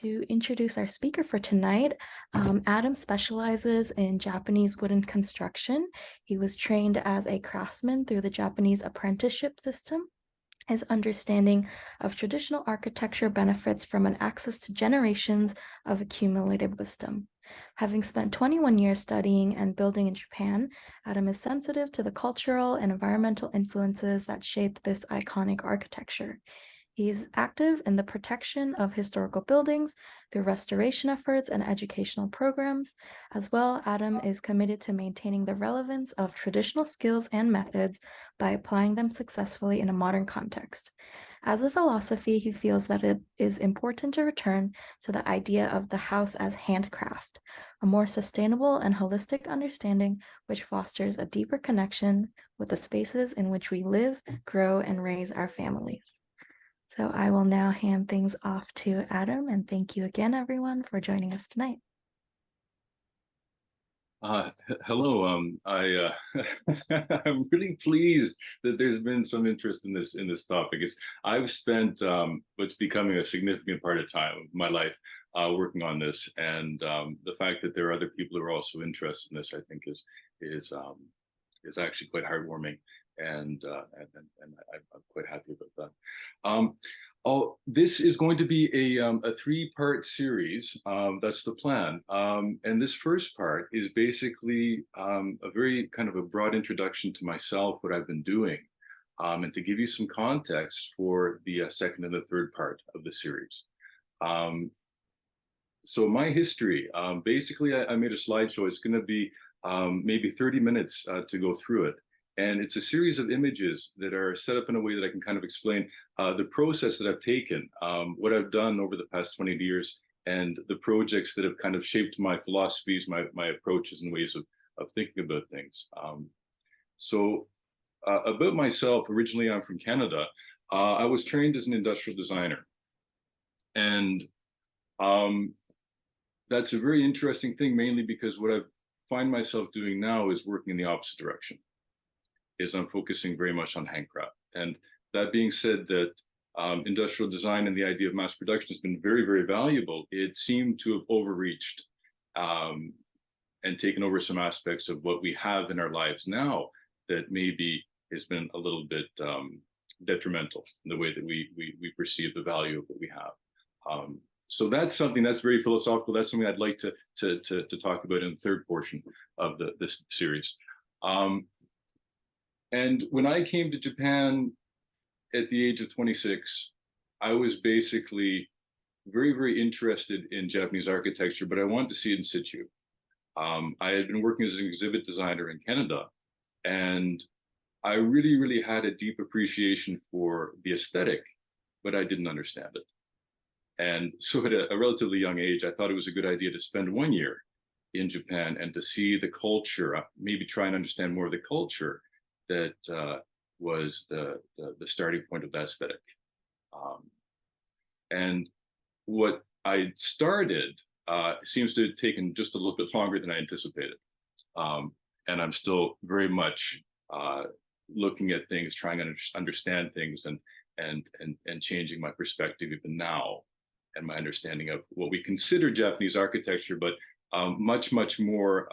to introduce our speaker for tonight. Adam specializes in Japanese wooden construction. He was trained as a craftsman through the Japanese apprenticeship system. His understanding of traditional architecture benefits from an access to generations of accumulated wisdom. Having spent 21 years studying and building in Japan, Adam is sensitive to the cultural and environmental influences that shaped this iconic architecture. He is active in the protection of historical buildings through restoration efforts and educational programs. As well, Adam is committed to maintaining the relevance of traditional skills and methods by applying them successfully in a modern context. As a philosophy, he feels that it is important to return to the idea of the house as handcraft, a more sustainable and holistic understanding which fosters a deeper connection with the spaces in which we live, grow, and raise our families. So I will now hand things off to Adam, and thank you again, everyone, for joining us tonight. Hello. I'm really pleased that there's been some interest in this topic. I've spent what's becoming a significant part of my life working on this, and the fact that there are other people who are also interested in this, I think, is actually quite heartwarming, and I'm quite happy about that. This is going to be a three-part series. That's the plan. And this first part is basically a very kind of a broad introduction to myself, what I've been doing, and to give you some context for the second and the third part of the series. So my history, basically, I made a slideshow. It's going to be maybe 30 minutes to go through it. And it's a series of images that are set up in a way that I can kind of explain the process that I've taken, what I've done over the past 20 years, and the projects that have kind of shaped my philosophies, my approaches and ways of thinking about things. So about myself, originally I'm from Canada. I was trained as an industrial designer. And that's a very interesting thing, mainly because what I find myself doing now is working in the opposite direction. I'm focusing very much on handcraft. And that being said, that industrial design and the idea of mass production has been very, very valuable. It seemed to have overreached and taken over some aspects of what we have in our lives now that maybe has been a little bit detrimental in the way that we perceive the value of what we have. So that's something that's very philosophical. That's something I'd like to talk about in the third portion of this series. And when I came to Japan at the age of 26, I was basically very, very interested in Japanese architecture, but I wanted to see it in situ. I had been working as an exhibit designer in Canada, and I really, really had a deep appreciation for the aesthetic, but I didn't understand it. And so at a relatively young age, I thought it was a good idea to spend 1 year in Japan and to see the culture, maybe try and understand more of the culture that was the starting point of that aesthetic. And what I started seems to have taken just a little bit longer than I anticipated. And I'm still very much looking at things, trying to understand things and changing my perspective even now and my understanding of what we consider Japanese architecture, but much, much more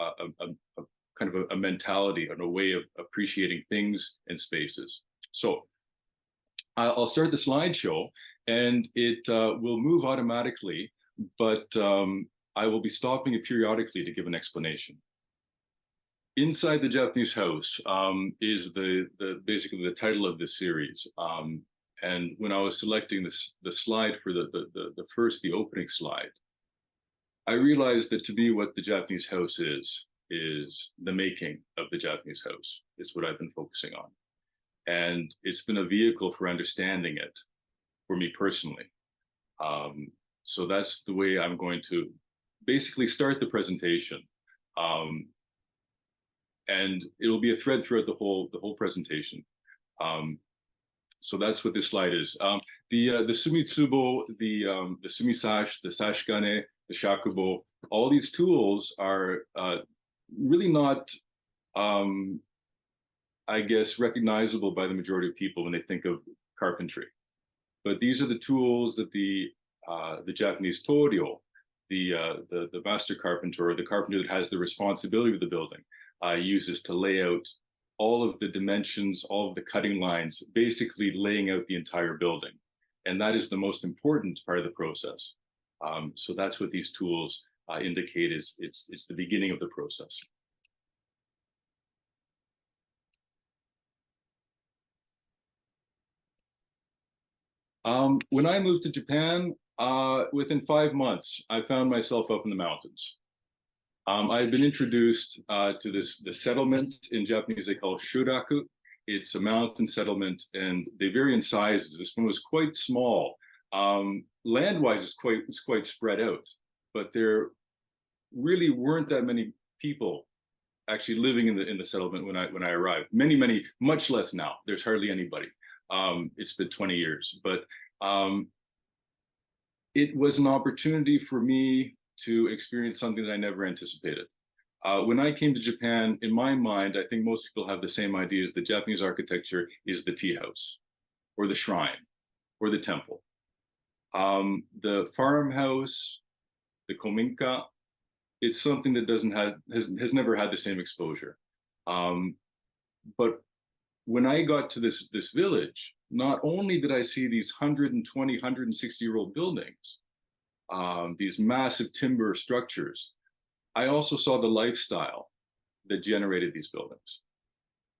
kind of a mentality and a way of appreciating things and spaces. So I'll start the slideshow, and it will move automatically, but I will be stopping it periodically to give an explanation. Inside the Japanese house is basically the title of this series. And when I was selecting the slide for the opening slide, I realized that to me what the Japanese house is the making of the Japanese house. It's what I've been focusing on. And it's been a vehicle for understanding it for me personally. So that's the way I'm going to basically start the presentation. And it'll be a thread throughout the whole presentation. So that's what this slide is. The sumitsubo, the sumisash, the sashigane, the shakubo, all these tools are really not, I guess, recognizable by the majority of people when they think of carpentry. But these are the tools that the the Japanese toryo, the master carpenter, or the carpenter that has the responsibility of the building, uses to lay out all of the dimensions, all of the cutting lines, basically laying out the entire building. And that is the most important part of the process. So that's what these tools indicate is it's the beginning of the process. When I moved to Japan, within 5 months, I found myself up in the mountains. I had been introduced to the settlement. In Japanese, they call it shuraku. It's a mountain settlement, and they vary in sizes. This one was quite small. Land-wise, it's quite spread out, but there really weren't that many people actually living in the settlement when I arrived. Many, much less now. There's hardly anybody. It's been 20 years, but it was an opportunity for me to experience something that I never anticipated. When I came to Japan, in my mind, I think most people have the same ideas that Japanese architecture is the tea house, or the shrine, or the temple. The farmhouse, the kominka, it's something that has never had the same exposure. But when I got to this village, not only did I see these 120, 160-year-old buildings, these massive timber structures, I also saw the lifestyle that generated these buildings.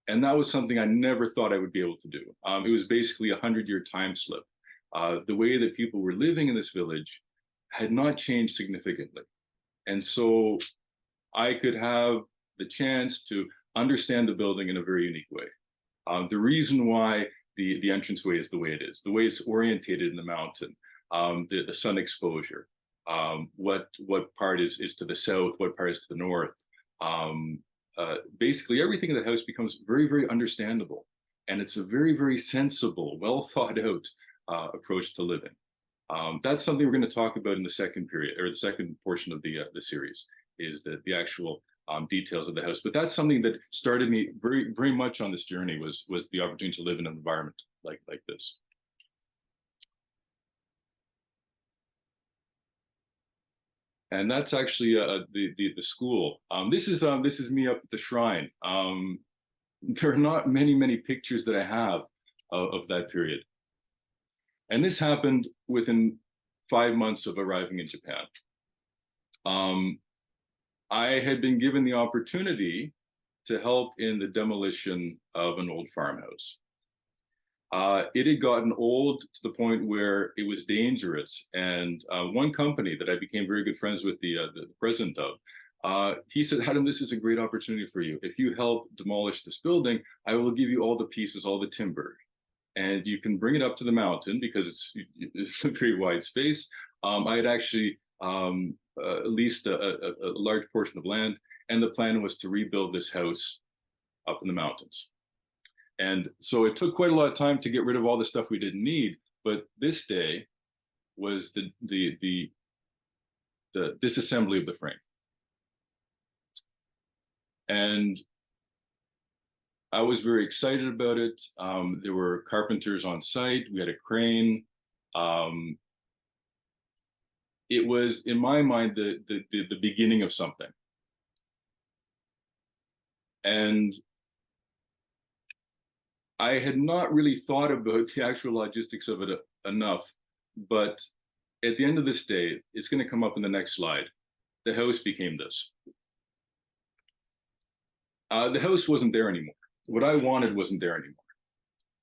And that was something I never thought I would be able to do. It was basically a 100-year time slip. The way that people were living in this village had not changed significantly. And so I could have the chance to understand the building in a very unique way. The reason why the entranceway is the way it is, the way it's orientated in the mountain, the sun exposure, what part is to the south, what part is to the north. Basically, everything in the house becomes very, very understandable. And it's a very, very sensible, well thought out approach to living. That's something we're going to talk about in the second period, or the second portion of the series, is the actual details of the house. But that's something that started me very, very much on this journey, was the opportunity to live in an environment like this. And that's actually the school. This is me up at the shrine. There are not many pictures that I have of that period. And this happened within 5 months of arriving in Japan. I had been given the opportunity to help in the demolition of an old farmhouse. It had gotten old to the point where it was dangerous. And one company that I became very good friends with, the president of, he said, Adam, this is a great opportunity for you. If you help demolish this building, I will give you all the pieces, all the timber. And you can bring it up to the mountain because it's a very wide space. I had actually leased a large portion of land, and the plan was to rebuild this house up in the mountains. And so it took quite a lot of time to get rid of all the stuff we didn't need. But this day was the disassembly of the frame. And I was very excited about it. There were carpenters on site. We had a crane. It was, in my mind, the beginning of something. And I had not really thought about the actual logistics of it enough, but at the end of this day, it's going to come up in the next slide. The house became this. The house wasn't there anymore. What I wanted wasn't there anymore.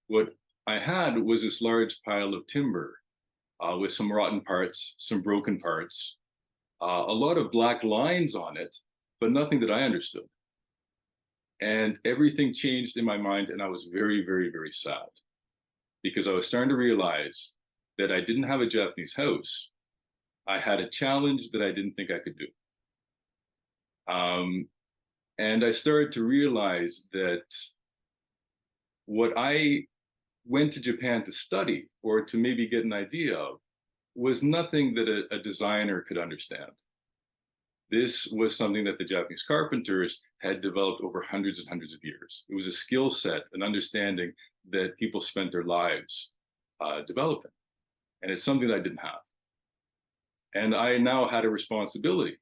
What I had was this large pile of timber with some rotten parts, some broken parts, a lot of black lines on it, but nothing that I understood. And everything changed in my mind, and I was very, very, very sad because I was starting to realize that I didn't have a Japanese house. I had a challenge that I didn't think I could do. And I started to realize that what I went to Japan to study, or to maybe get an idea of, was nothing that a designer could understand. This was something that the Japanese carpenters had developed over hundreds and hundreds of years. It was a skill set, an understanding that people spent their lives developing. And it's something that I didn't have. And I now had a responsibility.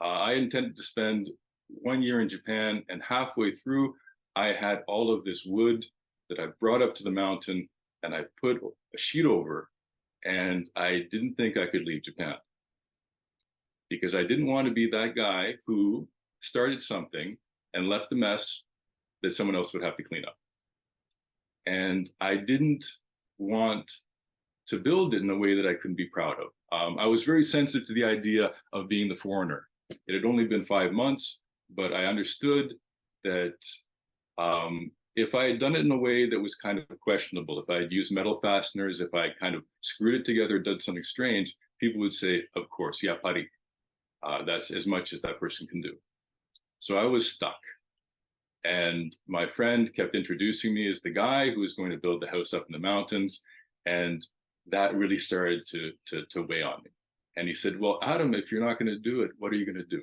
I intended to spend 1 year in Japan, and halfway through, I had all of this wood that I brought up to the mountain and I put a sheet over, and I didn't think I could leave Japan because I didn't want to be that guy who started something and left the mess that someone else would have to clean up. And I didn't want to build it in a way that I couldn't be proud of. I was very sensitive to the idea of being the foreigner. It had only been 5 months, but I understood that if I had done it in a way that was kind of questionable, if I had used metal fasteners, if I kind of screwed it together, done something strange, people would say, of course, yeah, pari. That's as much as that person can do. So I was stuck. And my friend kept introducing me as the guy who was going to build the house up in the mountains. And that really started to weigh on me. And he said, well, Adam, if you're not going to do it, what are you going to do?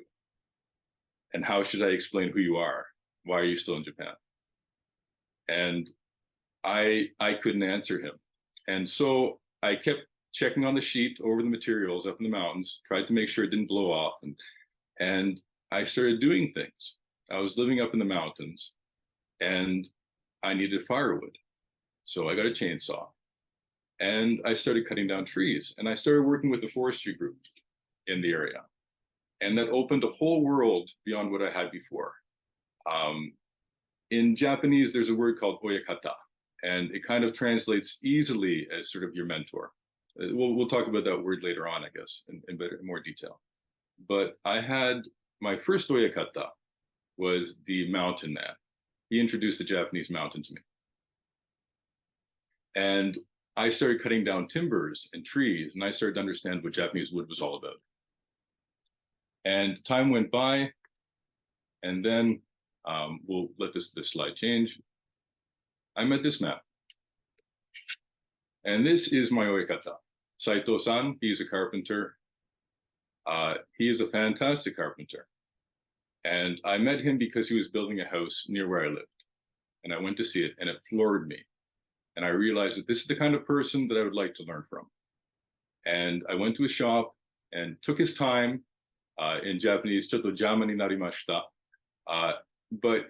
And how should I explain who you are? Why are you still in Japan? And I couldn't answer him. And so I kept checking on the sheet over the materials up in the mountains, tried to make sure it didn't blow off. And I started doing things. I was living up in the mountains and I needed firewood. So I got a chainsaw and I started cutting down trees, and I started working with the forestry group in the area. And that opened a whole world beyond what I had before. In Japanese, there's a word called oyakata, and it kind of translates easily as sort of your mentor. We'll talk about that word later on, I guess, in more detail. But I had my first oyakata was the mountain man. He introduced the Japanese mountain to me. And I started cutting down timbers and trees, and I started to understand what Japanese wood was all about. And time went by, and then we'll let this slide change. I met this man. And this is my oyakata. Saito-san, he's a carpenter. He is a fantastic carpenter. And I met him because he was building a house near where I lived. And I went to see it, and it floored me. And I realized that this is the kind of person that I would like to learn from. And I went to his shop and took his time. In Japanese, chotto jama ni narimashita. But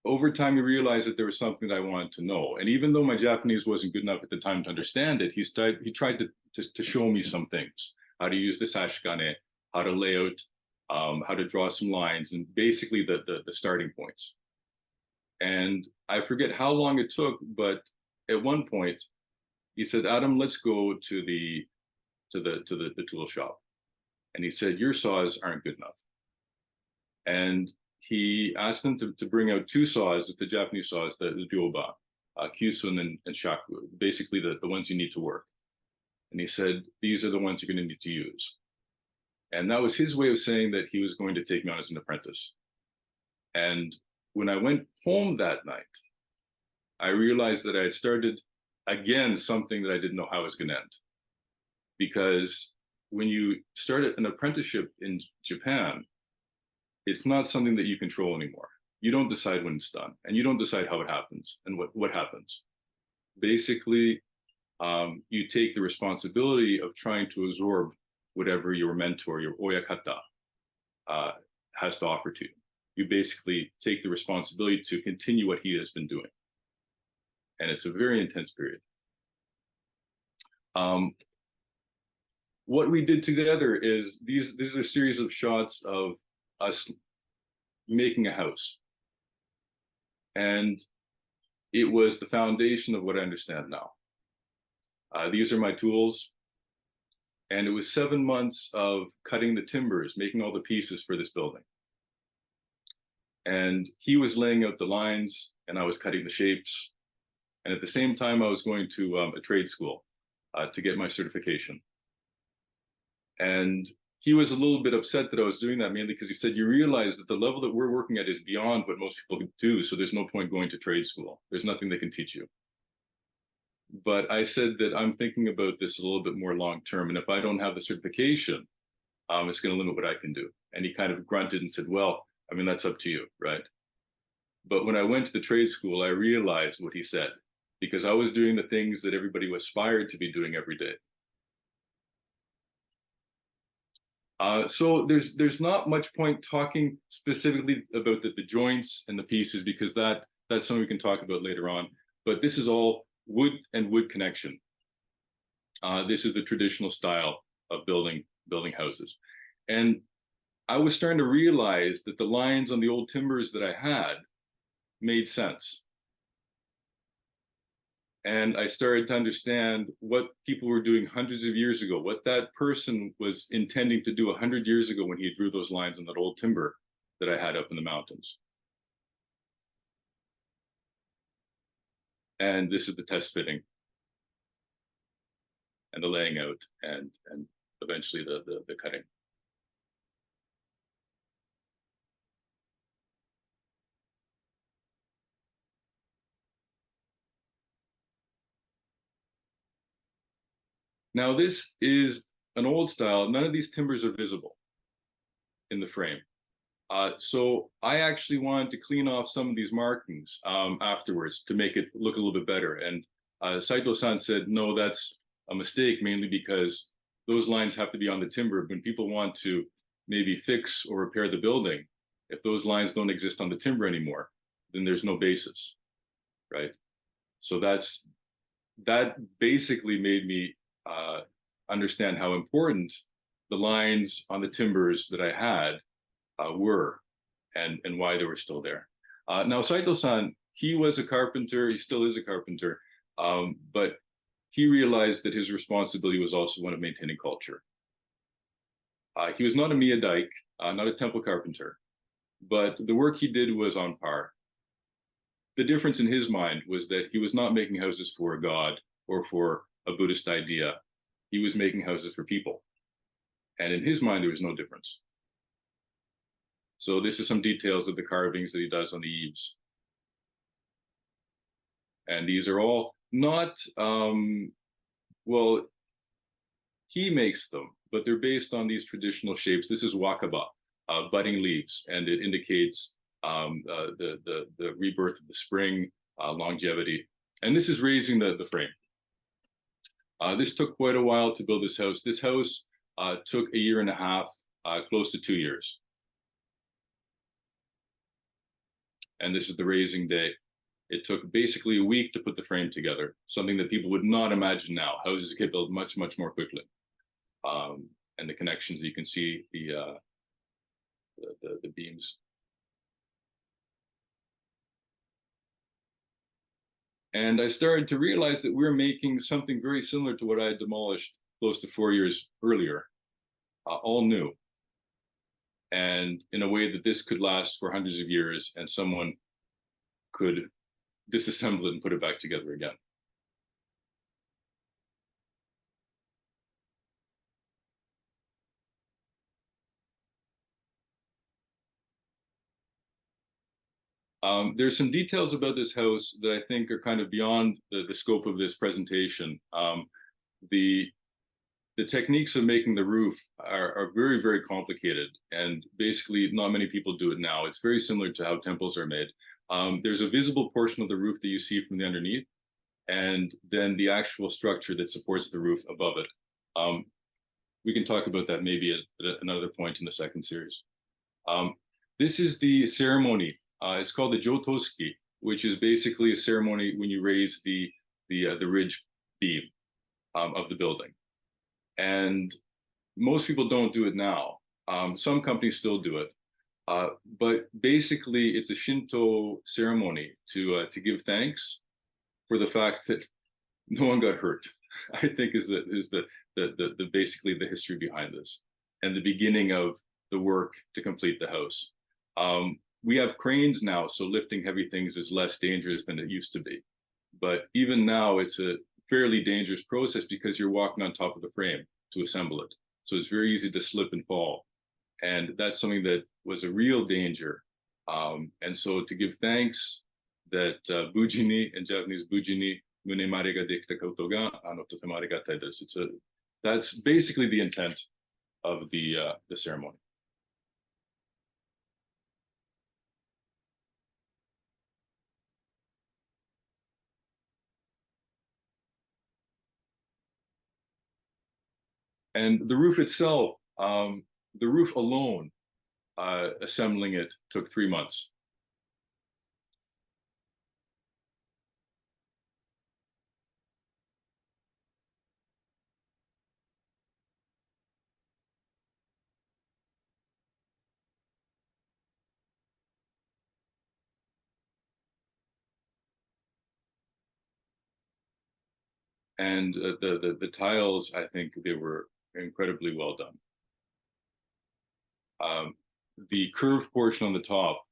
over time, you realize that there was something that I wanted to know. And even though my Japanese wasn't good enough at the time to understand it, he tried to show me some things, how to use the sashikane, how to lay out, how to draw some lines, and basically the starting points. And I forget how long it took, but at one point, he said, Adam, let's go to the tool shop. And he said, your saws aren't good enough. And he asked them to bring out two saws, the Japanese saws, the ryoba, kyusun and shaku, basically the ones you need to work. And he said, these are the ones you're going to need to use. And that was his way of saying that he was going to take me on as an apprentice. And when I went home that night, I realized that I had started again something that I didn't know how it was going to end. Because when you start an apprenticeship in Japan, it's not something that you control anymore. You don't decide when it's done, and you don't decide how it happens and what happens. Basically, you take the responsibility of trying to absorb whatever your mentor, your oyakata, has to offer to you. You basically take the responsibility to continue what he has been doing. And it's a very intense period. What we did together is these are a series of shots of us making a house. And it was the foundation of what I understand now. These are my tools. And it was 7 months of cutting the timbers, making all the pieces for this building. And he was laying out the lines, and I was cutting the shapes. And at the same time, I was going to a trade school to get my certification. And he was a little bit upset that I was doing that, mainly because he said, you realize that the level that we're working at is beyond what most people do. So there's no point going to trade school. There's nothing they can teach you. But I said that I'm thinking about this a little bit more long term. And if I don't have the certification, it's going to limit what I can do. And he kind of grunted and said, well, I mean, that's up to you, right? But when I went to the trade school, I realized what he said, because I was doing the things that everybody aspired to be doing every day. So there's not much point talking specifically about the joints and the pieces because that's something we can talk about later on. But this is all wood and wood connection. This is the traditional style of building houses, and I was starting to realize that the lines on the old timbers that I had made sense. And I started to understand what people were doing hundreds of years ago, what that person was intending to do 100 years ago when he drew those lines on that old timber that I had up in the mountains. And this is the test fitting and the laying out and eventually the cutting. Now this is an old style. None of these timbers are visible in the frame. So I actually wanted to clean off some of these markings afterwards to make it look a little bit better. And Saito-san said, no, that's a mistake, mainly because those lines have to be on the timber. When people want to maybe fix or repair the building, if those lines don't exist on the timber anymore, then there's no basis, right? So that basically made me understand how important the lines on the timbers that I had were and why they were still there. Now, Saito-san, he was a carpenter, he still is a carpenter, but he realized that his responsibility was also one of maintaining culture. He was not a miyadike, not a temple carpenter, but the work he did was on par. The difference in his mind was that he was not making houses for a god or for a Buddhist idea. He was making houses for people. And in his mind, there was no difference. So this is some details of the carvings that he does on the eaves. And these are all not, well, he makes them, but they're based on these traditional shapes. This is wakaba, budding leaves, and it indicates the rebirth of the spring, longevity. And this is raising the frame. This took quite a while to build this house. This house took a year and a half, close to 2 years. And this is the raising day. It took basically a week to put the frame together, something that people would not imagine now. Houses get built much, much more quickly. And the connections, you can see the beams. And I started to realize that we're making something very similar to what I had demolished close to 4 years earlier, all new. And in a way that this could last for hundreds of years and someone could disassemble it and put it back together again. There's some details about this house that I think are kind of beyond the scope of this presentation. The techniques of making the roof are very, very complicated, and basically not many people do it now. It's very similar to how temples are made. There's a visible portion of the roof that you see from the underneath, and then the actual structure that supports the roof above it. We can talk about that maybe at another point in the second series. This is the ceremony. It's called the jotosuki, which is basically a ceremony when you raise the ridge beam of the building. And most people don't do it now. Some companies still do it. But basically, it's a Shinto ceremony to give thanks for the fact that no one got hurt. I think is the basically the history behind this and the beginning of the work to complete the house. We have cranes now, so lifting heavy things is less dangerous than it used to be. But even now, it's a fairly dangerous process because you're walking on top of the frame to assemble it. So it's very easy to slip and fall. And that's something that was a real danger. And so to give thanks that bujini, in Japanese, bujini, munemare ga dekita koto ga totemo arigatai desu. That's basically the intent of the ceremony. And the roof itself, the roof alone, assembling it took 3 months. And the tiles, I think they were incredibly well done. Um, the curved portion on the top,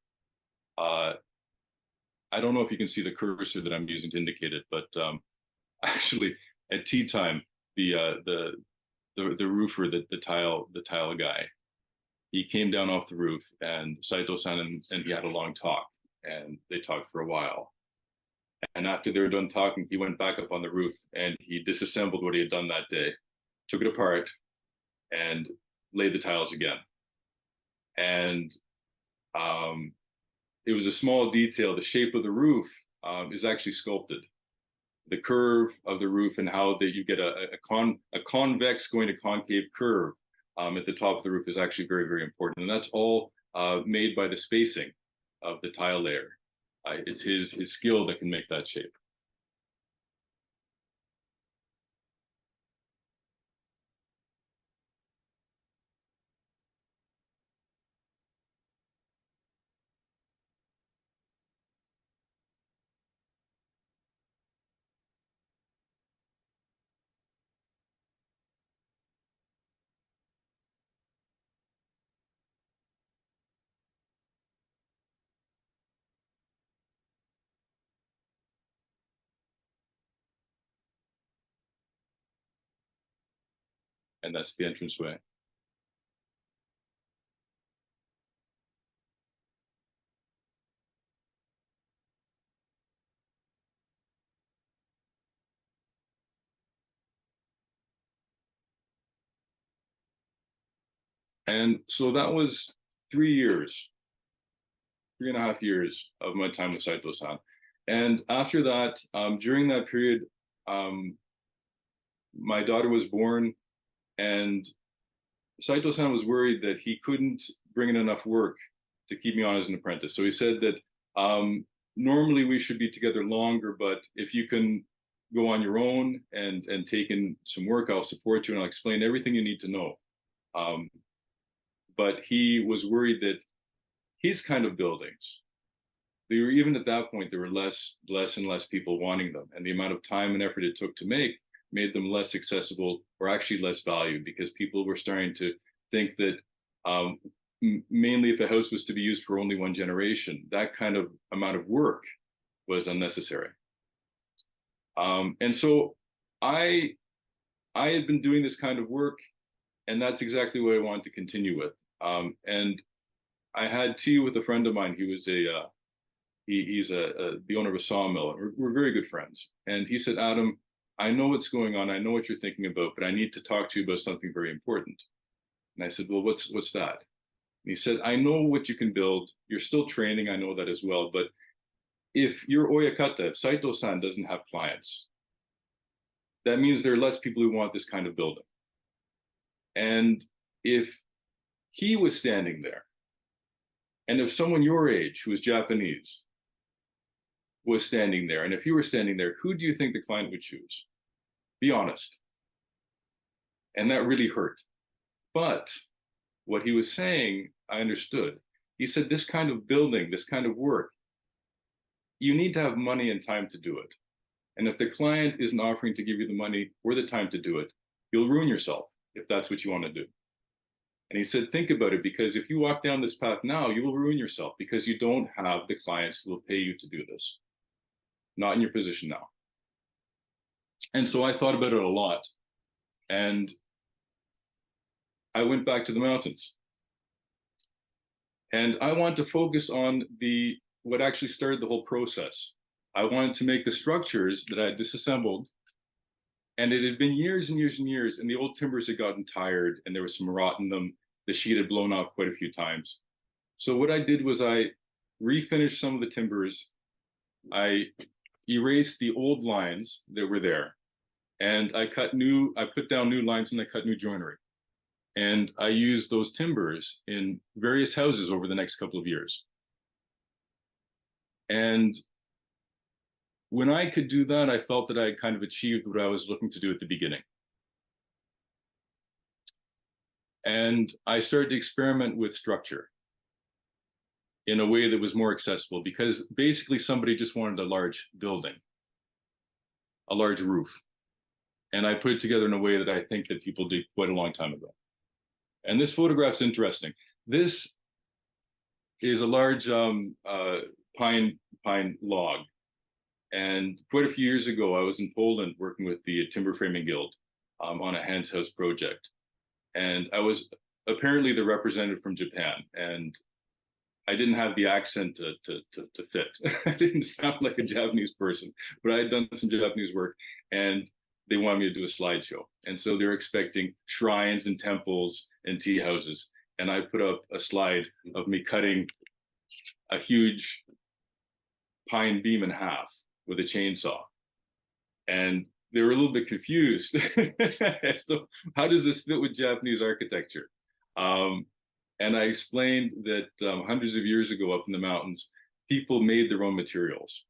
uh, I don't know if you can see the cursor that I'm using to indicate it, but actually at tea time, the roofer, the tile guy, he came down off the roof, and Saito-san and he had a long talk, and they talked for a while. And after they were done talking, he went back up on the roof and he disassembled what he had done that day, took it apart, and laid the tiles again. And it was a small detail. The shape of the roof is actually sculpted. The curve of the roof and how that you get a convex going to concave curve at the top of the roof is actually very, very important. And that's all made by the spacing of the tile layer. It's his skill that can make that shape. And that's the entranceway. And so that was 3 years, 3.5 years of my time with Saito-san. And after that, during that period, um, my daughter was born, and Saito-san was worried that he couldn't bring in enough work to keep me on as an apprentice. So he said that normally we should be together longer, but if you can go on your own and take in some work, I'll support you and I'll explain everything you need to know. Um, but he was worried that his kind of buildings, they were, even at that point, there were less and less people wanting them, and the amount of time and effort it took to make made them less accessible, or actually less valued, because people were starting to think that um, mainly if a house was to be used for only one generation, that kind of amount of work was unnecessary. And so I I had been doing this kind of work, and that's exactly what I wanted to continue with. And I had tea with a friend of mine. He was he's the owner of a sawmill. We're very good friends. And he said, Adam, I know what's going on. I know what you're thinking about, but I need to talk to you about something very important. And I said, well, what's that? And he said, I know what you can build. You're still training. I know that as well. But if your oyakata, if Saito-san doesn't have clients, that means there are less people who want this kind of building. And if he was standing there, and if someone your age who was Japanese was standing there, and if you were standing there, who do you think the client would choose? Be honest. And that really hurt. But what he was saying, I understood. He said, this kind of building, this kind of work, you need to have money and time to do it. And if the client isn't offering to give you the money or the time to do it, you'll ruin yourself if that's what you want to do. And he said, think about it, because if you walk down this path now, you will ruin yourself because you don't have the clients who will pay you to do this. Not in your position now. And so I thought about it a lot. And I went back to the mountains. And I wanted to focus on what actually started the whole process. I wanted to make the structures that I had disassembled. And it had been years and years and years, and the old timbers had gotten tired, and there was some rot in them. The sheet had blown off quite a few times. So what I did was I refinished some of the timbers. I erased the old lines that were there, and I put down new lines, and I cut new joinery. And I used those timbers in various houses over the next couple of years. And when I could do that, I felt that I kind of achieved what I was looking to do at the beginning. And I started to experiment with structure in a way that was more accessible, because basically somebody just wanted a large building, a large roof. And I put it together in a way that I think that people did quite a long time ago. And this photograph's interesting. This is a large pine log. And quite a few years ago, I was in Poland working with the Timber Framing Guild on a Hans House project. And I was apparently the representative from Japan. And I didn't have the accent to fit. I didn't sound like a Japanese person, but I had done some Japanese work, and they wanted me to do a slideshow. And so they're expecting shrines and temples and tea houses. And I put up a slide of me cutting a huge pine beam in half with a chainsaw. And they were a little bit confused as to how does this fit with Japanese architecture? And I explained that hundreds of years ago up in the mountains, people made their own materials.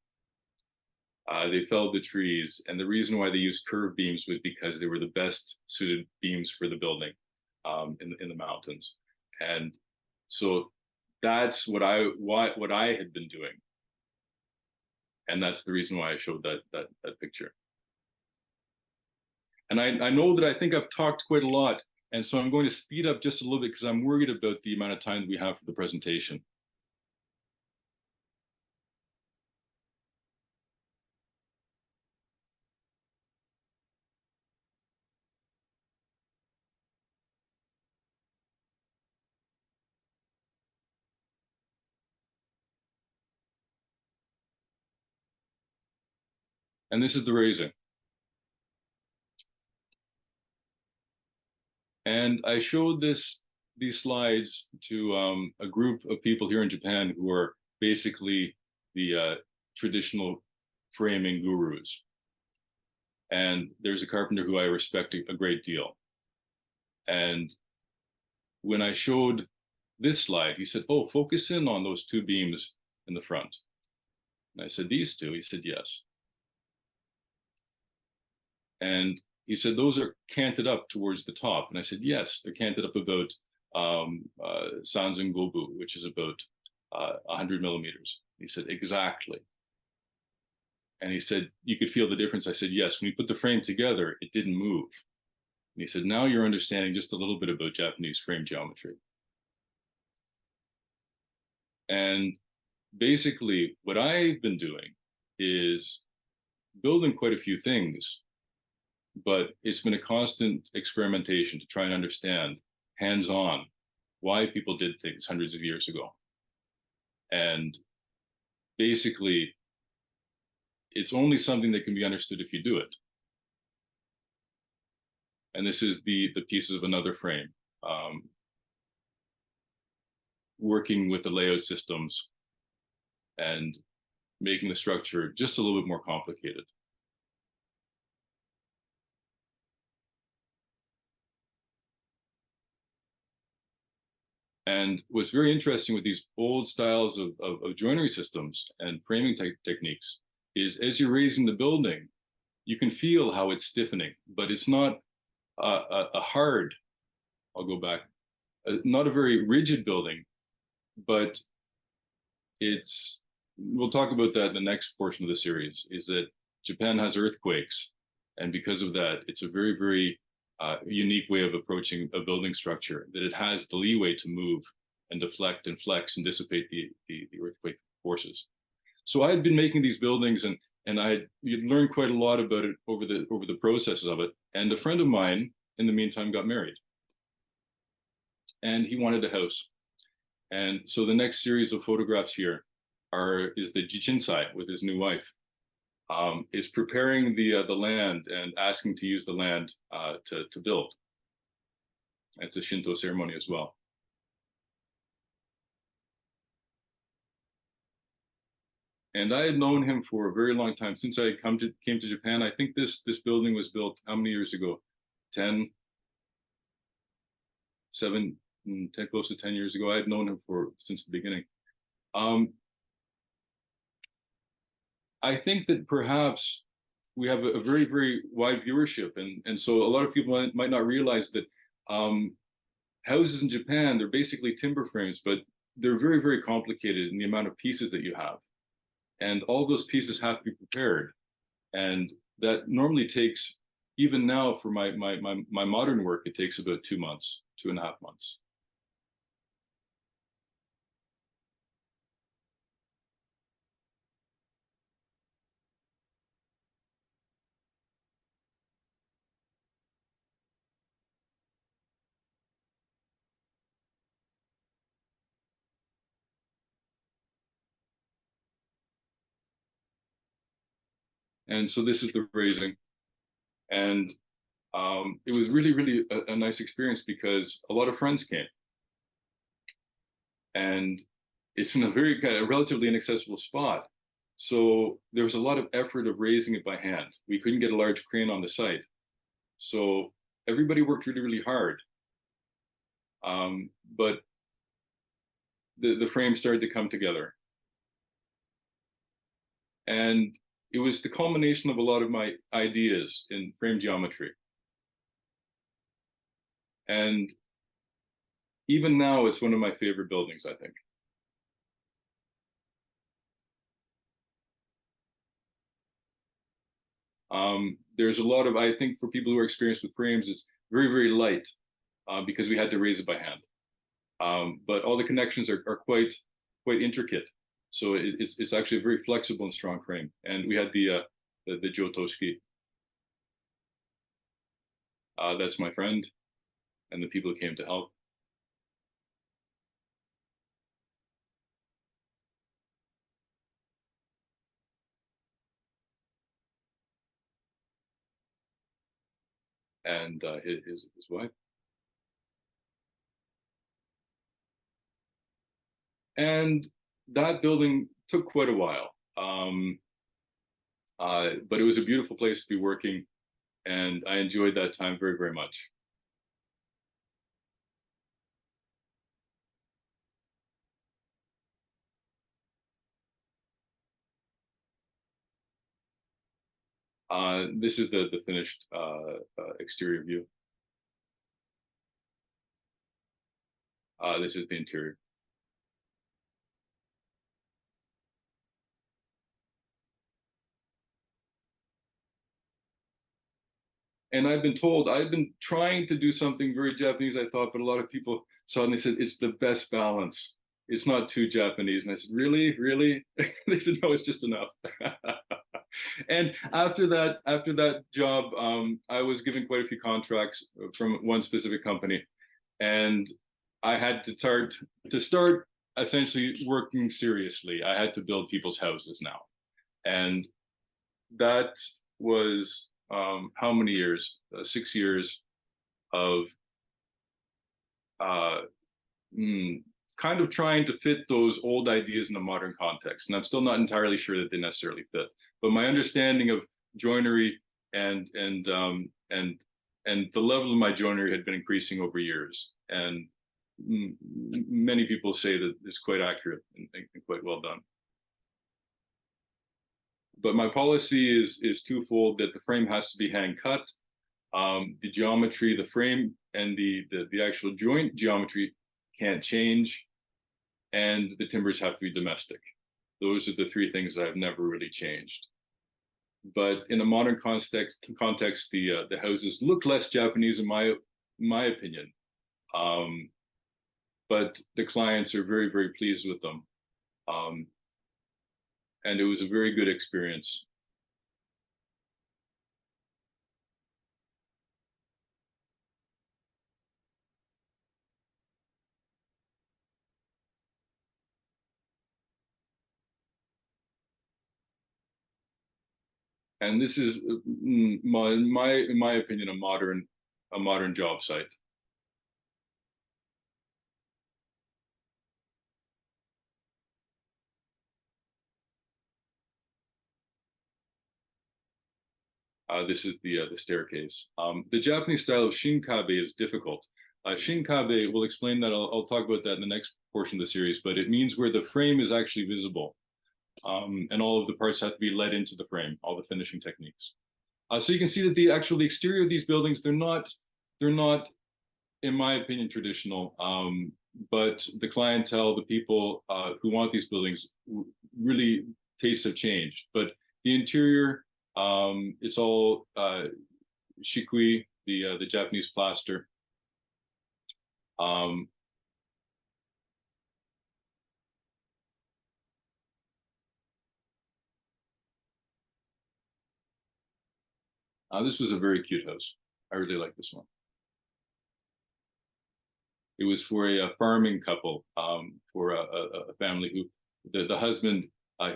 They felled the trees, and the reason why they used curved beams was because they were the best suited beams for the building in the mountains. And so that's what I had been doing, and that's the reason why I showed that picture. And I know that I think I've talked quite a lot, and so I'm going to speed up just a little bit because I'm worried about the amount of time we have for the presentation. And this is the raising. And I showed these slides to a group of people here in Japan who are basically the traditional framing gurus. And there's a carpenter who I respect a great deal. And when I showed this slide, he said, "Oh, focus in on those two beams in the front." And I said, "These two?" He said, "Yes." And he said, "Those are canted up towards the top." And I said, "Yes, they're canted up about Sanzen Gobu, which is about 100 millimeters." He said, "Exactly." And he said, "You could feel the difference." I said, "Yes, when you put the frame together, it didn't move." And he said, "Now you're understanding just a little bit about Japanese frame geometry." And basically, what I've been doing is building quite a few things, but it's been a constant experimentation to try and understand hands-on why people did things hundreds of years ago. And basically, it's only something that can be understood if you do it. And this is the pieces of another frame, working with the layout systems and making the structure just a little bit more complicated. And what's very interesting with these old styles of joinery systems and framing techniques is as you're raising the building, you can feel how it's stiffening, but it's not a hard, I'll go back, not a very rigid building, but it's, we'll talk about that in the next portion of the series, is that Japan has earthquakes. And because of that, it's a very, very unique way of approaching a building structure, that it has the leeway to move and deflect and flex and dissipate the earthquake forces. So I had been making these buildings, and I had learned quite a lot about it over the processes of it. And a friend of mine, in the meantime, got married, and he wanted a house. And so the next series of photographs here is the Jichinsai with his new wife. Is preparing the land and asking to use the land to build. It's a Shinto ceremony as well. And I had known him for a very long time, since I came to Japan. I think this building was built how many years ago? 10, close to 10 years ago. I had known him since the beginning. Um, I think that perhaps we have a very, very wide viewership, and so a lot of people might not realize that houses in Japan, they're basically timber frames, but they're very, very complicated in the amount of pieces that you have. And all those pieces have to be prepared. And that normally takes, even now for my modern work, it takes about 2 months, 2.5 months. And so this is the raising. And it was really, really a nice experience because a lot of friends came. And it's in a a relatively inaccessible spot. So there was a lot of effort of raising it by hand. We couldn't get a large crane on the site. So everybody worked really, really hard. But the frame started to come together. And it was the culmination of a lot of my ideas in frame geometry. And even now, it's one of my favorite buildings, I think. There's a lot of, I think for people who are experienced with frames, it's very, very light because we had to raise it by hand. But all the connections are quite intricate. So it's actually a very flexible and strong frame. And we had the Jotoshiki. That's my friend and the people who came to help. And his wife. And that building took quite a while. But it was a beautiful place to be working, and I enjoyed that time very, very much. This is the finished exterior view. This is the interior. And I've been trying to do something very Japanese, I thought, but a lot of people saw it and they said, it's the best balance. It's not too Japanese. And I said, really? Really? They said, no, it's just enough. And after that job, I was given quite a few contracts from one specific company. And I had to start essentially working seriously. I had to build people's houses now. And that was how many years? 6 years of uh, kind of trying to fit those old ideas in a modern context. And I'm still not entirely sure that they necessarily fit. But my understanding of joinery and and um, and and the level of my joinery had been increasing over years. And many people say that it's quite accurate and quite well done. But my policy is twofold: that the frame has to be hand cut. The geometry, the frame, and the actual joint geometry can't change, and the timbers have to be domestic. Those are the three things that I've never really changed. But in a modern context, the houses look less Japanese in my opinion. Um, but the clients are very, very pleased with them. Um, and it was a very good experience. And this is in my opinion, a modern job site. This is the staircase. The Japanese style of shinkabe is difficult. Shinkabe, we'll explain that. I'll talk about that in the next portion of the series, but it means where the frame is actually visible, and all of the parts have to be let into the frame, all the finishing techniques. So you can see that the exterior of these buildings, they're not, in my opinion, traditional. But the clientele, the people who want these buildings, really tastes have changed. But the interior, it's all shikui, the Japanese plaster. Um, this was a very cute house. I really like this one. It was for a farming couple, for a family who the husband,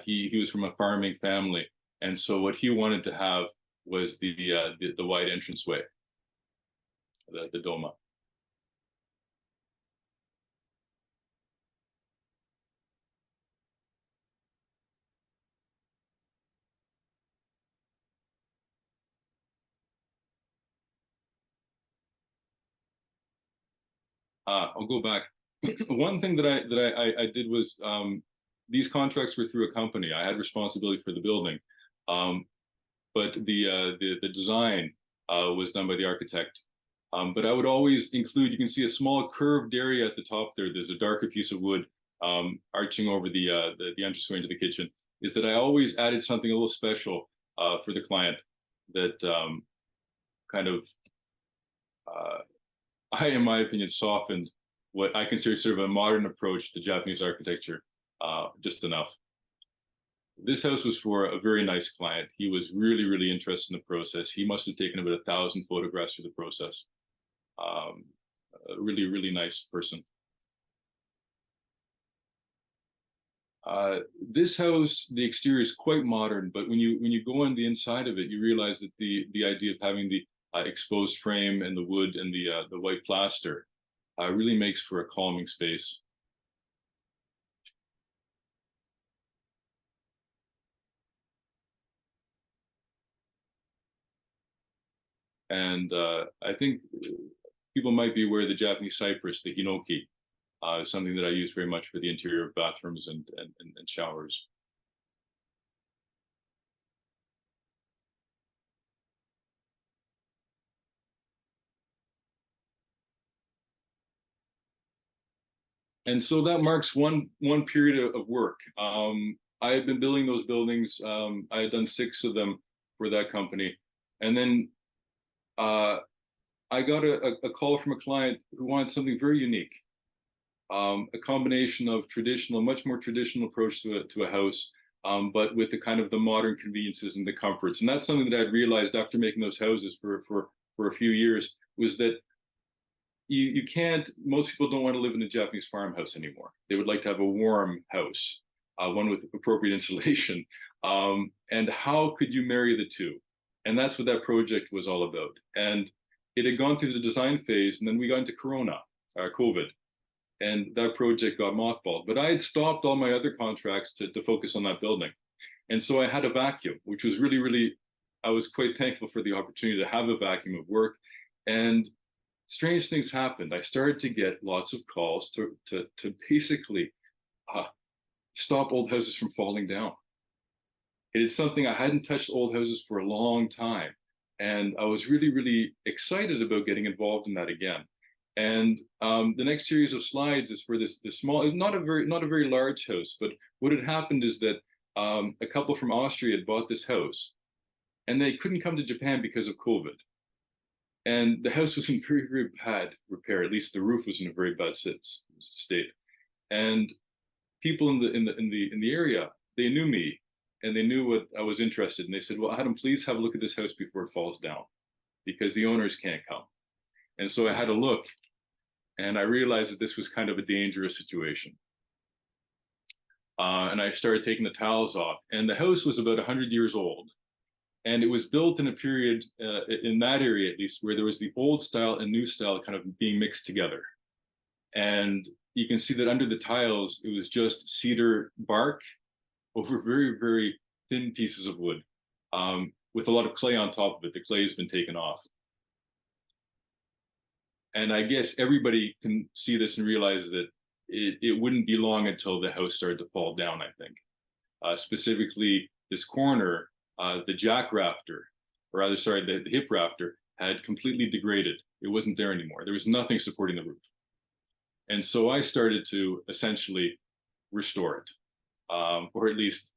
he was from a farming family, and so what he wanted to have was the wide entranceway, the doma. I'll go back. One thing that I did was, these contracts were through a company. I had responsibility for the building, um, but the design was done by the architect. But I would always include. You can see a small curved area at the top there. There's a darker piece of wood arching over the entranceway into the kitchen. Is that I always added something a little special for the client that kind of uh, in my opinion, softened what I consider sort of a modern approach to Japanese architecture just enough. This house was for a very nice client. He was really, really interested in the process. He must have taken about 1,000 photographs through the process. Um, a really, really nice person. This house, the exterior is quite modern, but when you go on the inside of it, you realize that the idea of having the exposed frame and the wood and the white plaster really makes for a calming space. And I think people might be aware of the Japanese cypress, the hinoki, is something that I use very much for the interior of bathrooms and showers. And so that marks one period of work. I had been building those buildings. I had done 6 of them for that company, and then uh, I got a call from a client who wanted something very unique, a combination of traditional, much more traditional approach to a house, but with the kind of the modern conveniences and the comforts. And that's something that I'd realized after making those houses for a few years, was that you can't. Most people don't want to live in a Japanese farmhouse anymore. They would like to have a warm house, one with appropriate insulation. And how could you marry the two? And that's what that project was all about. And it had gone through the design phase, and then we got into Corona, COVID, and that project got mothballed. But I had stopped all my other contracts to focus on that building. And so I had a vacuum, which was really, really, I was quite thankful for the opportunity to have a vacuum of work. And strange things happened. I started to get lots of calls to basically uh, stop old houses from falling down. It is something. I hadn't touched old houses for a long time, and I was really, really excited about getting involved in that again. And the next series of slides is for this small, not a very large house, but what had happened is that a couple from Austria had bought this house, and they couldn't come to Japan because of COVID. And the house was in very, very bad repair. At least the roof was in a very bad state. And people in the area, they knew me, and they knew what I was interested in. They said, "Well, Adam, please have a look at this house before it falls down, because the owners can't come." And so I had a look, and I realized that this was kind of a dangerous situation. And I started taking the tiles off, and the house was about 100 years old. And it was built in a period, in that area at least, where there was the old style and new style kind of being mixed together. And you can see that under the tiles, it was just cedar bark over very, very thin pieces of wood, with a lot of clay on top of it. The clay has been taken off. And I guess everybody can see this and realize that it wouldn't be long until the house started to fall down, I think. Specifically, this corner, the jack rafter, or rather, sorry, the hip rafter had completely degraded. It wasn't there anymore. There was nothing supporting the roof. And so I started to essentially restore it, or at least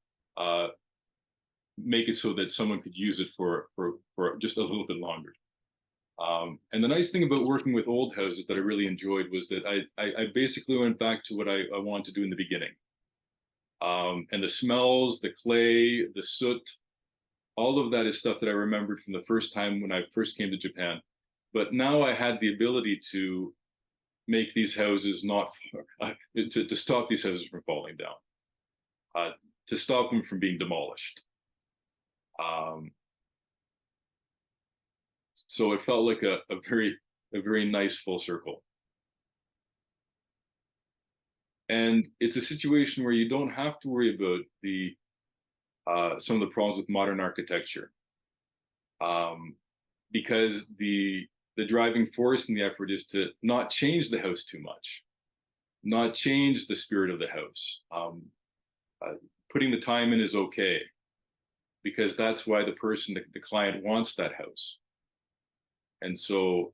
make it so that someone could use it for just a little bit longer. And the nice thing about working with old houses that I really enjoyed was that I basically went back to what I wanted to do in the beginning. And the smells, the clay, the soot, all of that is stuff that I remembered from the first time when I first came to Japan. But now I had the ability to make these houses not to stop these houses from falling down, to stop them from being demolished. So it felt like a very nice full circle. And it's a situation where you don't have to worry about the some of the problems with modern architecture, because the driving force in the effort is to not change the house too much, not change the spirit of the house. Putting the time in is okay, because that's why the person, the client, wants that house. And so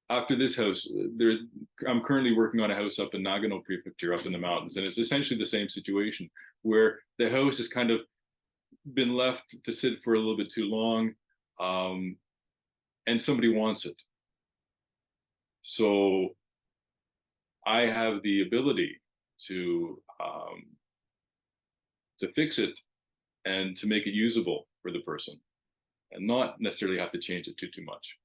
after this house, I'm currently working on a house up in Nagano Prefecture, up in the mountains, and it's essentially the same situation where the house has kind of been left to sit for a little bit too long, and somebody wants it. So I have the ability to fix it and to make it usable for the person, and not necessarily have to change it too much.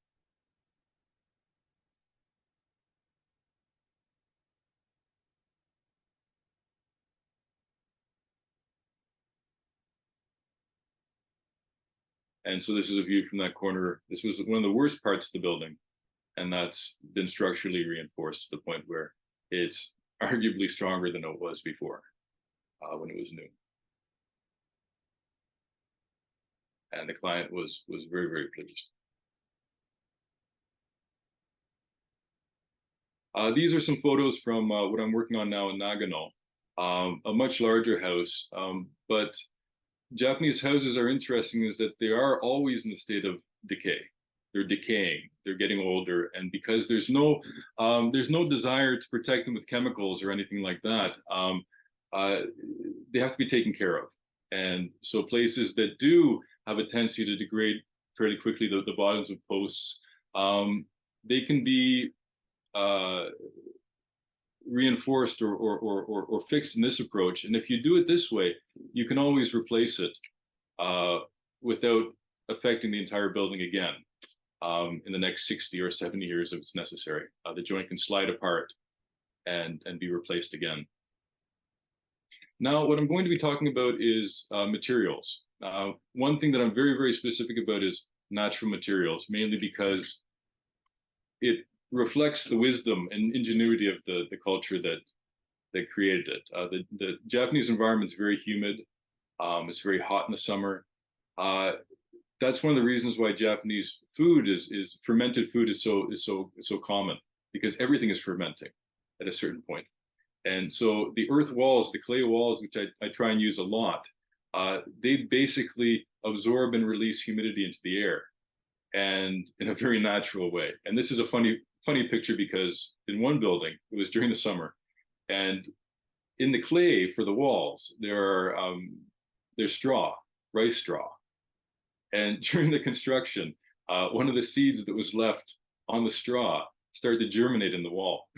And so this is a view from that corner. This was one of the worst parts of the building, and that's been structurally reinforced to the point where it's arguably stronger than it was before, when it was new. And the client was very pleased. These are some photos from what I'm working on now in Nagano, a much larger house. But Japanese houses are interesting is that they are always in the state of decay. They're decaying. They're getting older, and because there's no desire to protect them with chemicals or anything like that, they have to be taken care of. And so places that do have a tendency to degrade fairly quickly, the bottoms of posts, they can be reinforced or fixed in this approach. And if you do it this way, you can always replace it without affecting the entire building again in the next 60 or 70 years if it's necessary. The joint can slide apart and be replaced again. Now, what I'm going to be talking about is materials. One thing that I'm very specific about is natural materials, mainly because it reflects the wisdom and ingenuity of the culture that created it. The Japanese environment is very humid. It's very hot in the summer. That's one of the reasons why Japanese food is fermented food is so common, because everything is fermenting at a certain point. And so the earth walls, the clay walls, which I try and use a lot, they basically absorb and release humidity into the air, and in a very natural way. And this is a funny picture, because in one building, it was during the summer, and in the clay for the walls, there's straw, rice straw. And during the construction, one of the seeds that was left on the straw started to germinate in the wall.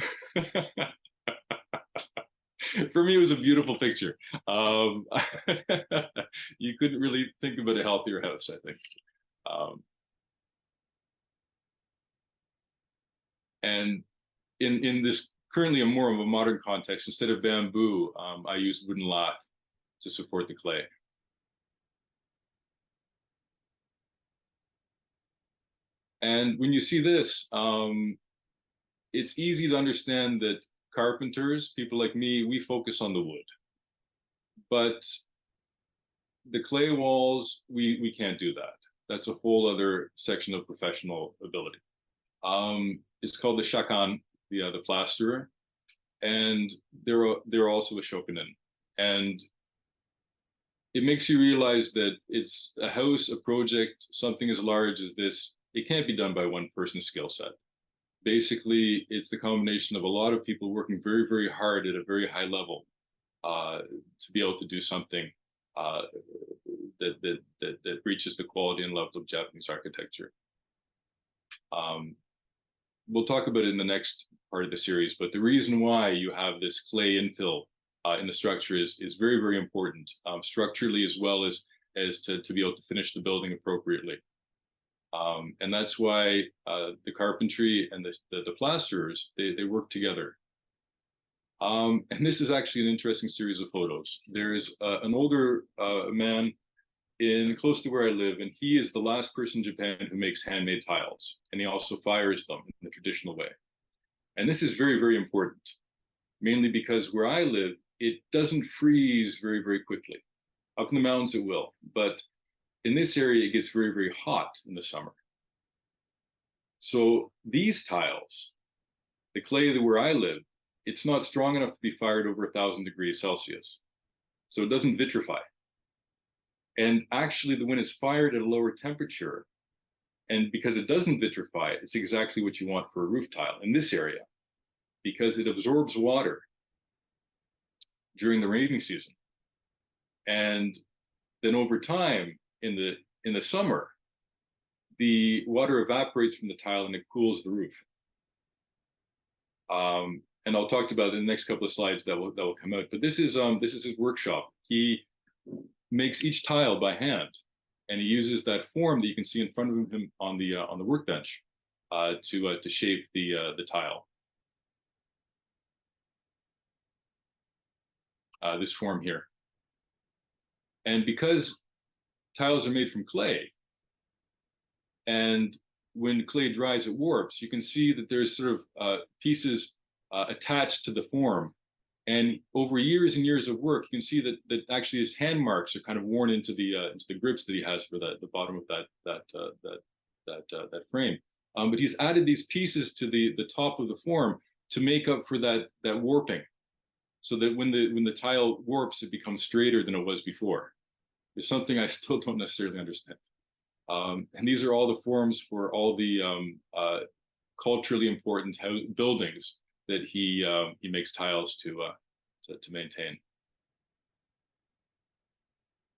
For me, it was a beautiful picture. You couldn't really think about a healthier house, I think. And in this currently a more of a modern context, instead of bamboo, I use wooden lath to support the clay. And when you see this, it's easy to understand that carpenters, people like me, we focus on the wood. But the clay walls, we can't do that. That's a whole other section of professional ability. It's called the shakan, the plasterer, and they're also a shokunin. And it makes you realize that it's a house, a project, something as large as this. It can't be done by one person's skill set. Basically, it's the combination of a lot of people working very, very hard at a very high level uh, to be able to do something uh, that reaches the quality and level of Japanese architecture. Um, we'll talk about it in the next part of the series, but the reason why you have this clay infill in the structure is very, very important, structurally as well as to be able to finish the building appropriately. And that's why the carpentry and the plasterers, they work together. And this is actually an interesting series of photos. There's an older man in close to where I live, and he is the last person in Japan who makes handmade tiles, and he also fires them in the traditional way. And this is very, very important, mainly because where I live, it doesn't freeze very, very quickly. Up in the mountains, it will, but in this area, it gets very, very hot in the summer. So these tiles, the clay where I live, it's not strong enough to be fired over 1,000 degrees Celsius. So it doesn't vitrify. And actually, when it's fired at a lower temperature, and because it doesn't vitrify, it's exactly what you want for a roof tile in this area, because it absorbs water during the rainy season. And then over time, in the summer, the water evaporates from the tile and it cools the roof. And I'll talk about in the next couple of slides that will come out. But this is his workshop. He makes each tile by hand, and he uses that form that you can see in front of him on the workbench to shape the tile. This form here, and because tiles are made from clay, and when clay dries, it warps. You can see that there's sort of pieces attached to the form. And over years and years of work, you can see that actually his hand marks are kind of worn into the grips that he has for the bottom of that frame. But he's added these pieces to the top of the form to make up for that warping, so that when the tile warps, it becomes straighter than it was before. It's something I still don't necessarily understand. And these are all the forms for all the culturally important buildings that he makes tiles to maintain.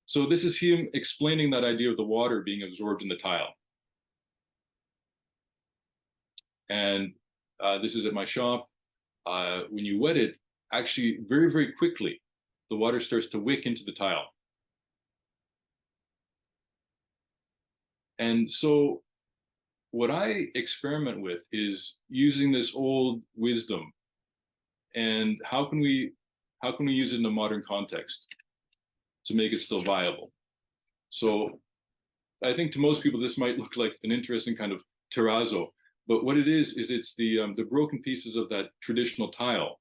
So this is him explaining that idea of the water being absorbed in the tile. And this is at my shop. When you wet it, actually very, very quickly, the water starts to wick into the tile. And so what I experiment with is using this old wisdom, and how can we use it in a modern context to make it still viable? So I think to most people this might look like an interesting kind of terrazzo, but what it is it's the broken pieces of that traditional tile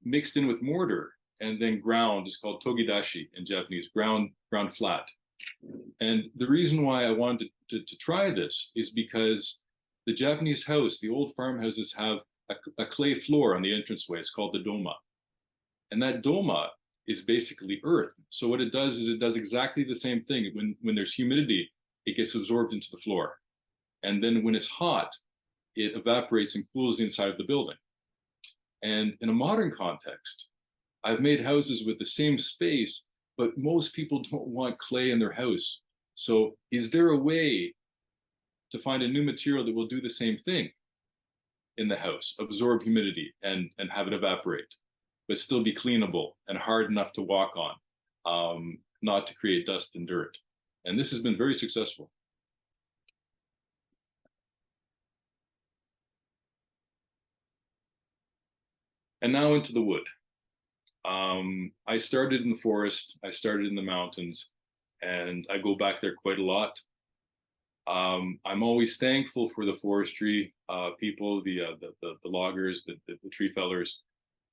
mixed in with mortar and then ground. Is called togidashi in Japanese, ground flat. And the reason why I wanted to try this is because the Japanese house, the old farmhouses, have a clay floor on the entranceway. It's called the doma. And that doma is basically earth. So what it does is it does exactly the same thing. When there's humidity, it gets absorbed into the floor. And then when it's hot, it evaporates and cools the inside of the building. And in a modern context, I've made houses with the same space, but most people don't want clay in their house. So is there a way to find a new material that will do the same thing in the house, absorb humidity and have it evaporate, but still be cleanable and hard enough to walk on, not to create dust and dirt? And this has been very successful. And now into the wood. I started in the forest, I started in the mountains, and I go back there quite a lot. I'm always thankful for the forestry people, the loggers, the tree fellers,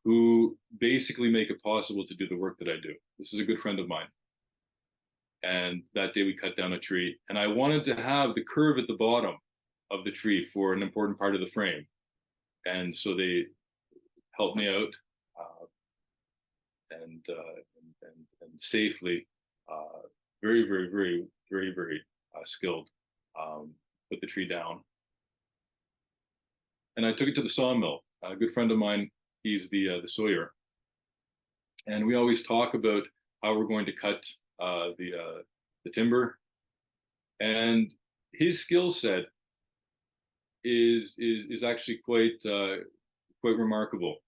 who basically make it possible to do the work that I do. This is a good friend of mine. And that day we cut down a tree, and I wanted to have the curve at the bottom of the tree for an important part of the frame. And so they helped me out and safely, very, very, very, very, very skilled, put the tree down. And I took it to the sawmill. A good friend of mine, he's the sawyer, and we always talk about how we're going to cut the timber. And his skill set is actually quite remarkable.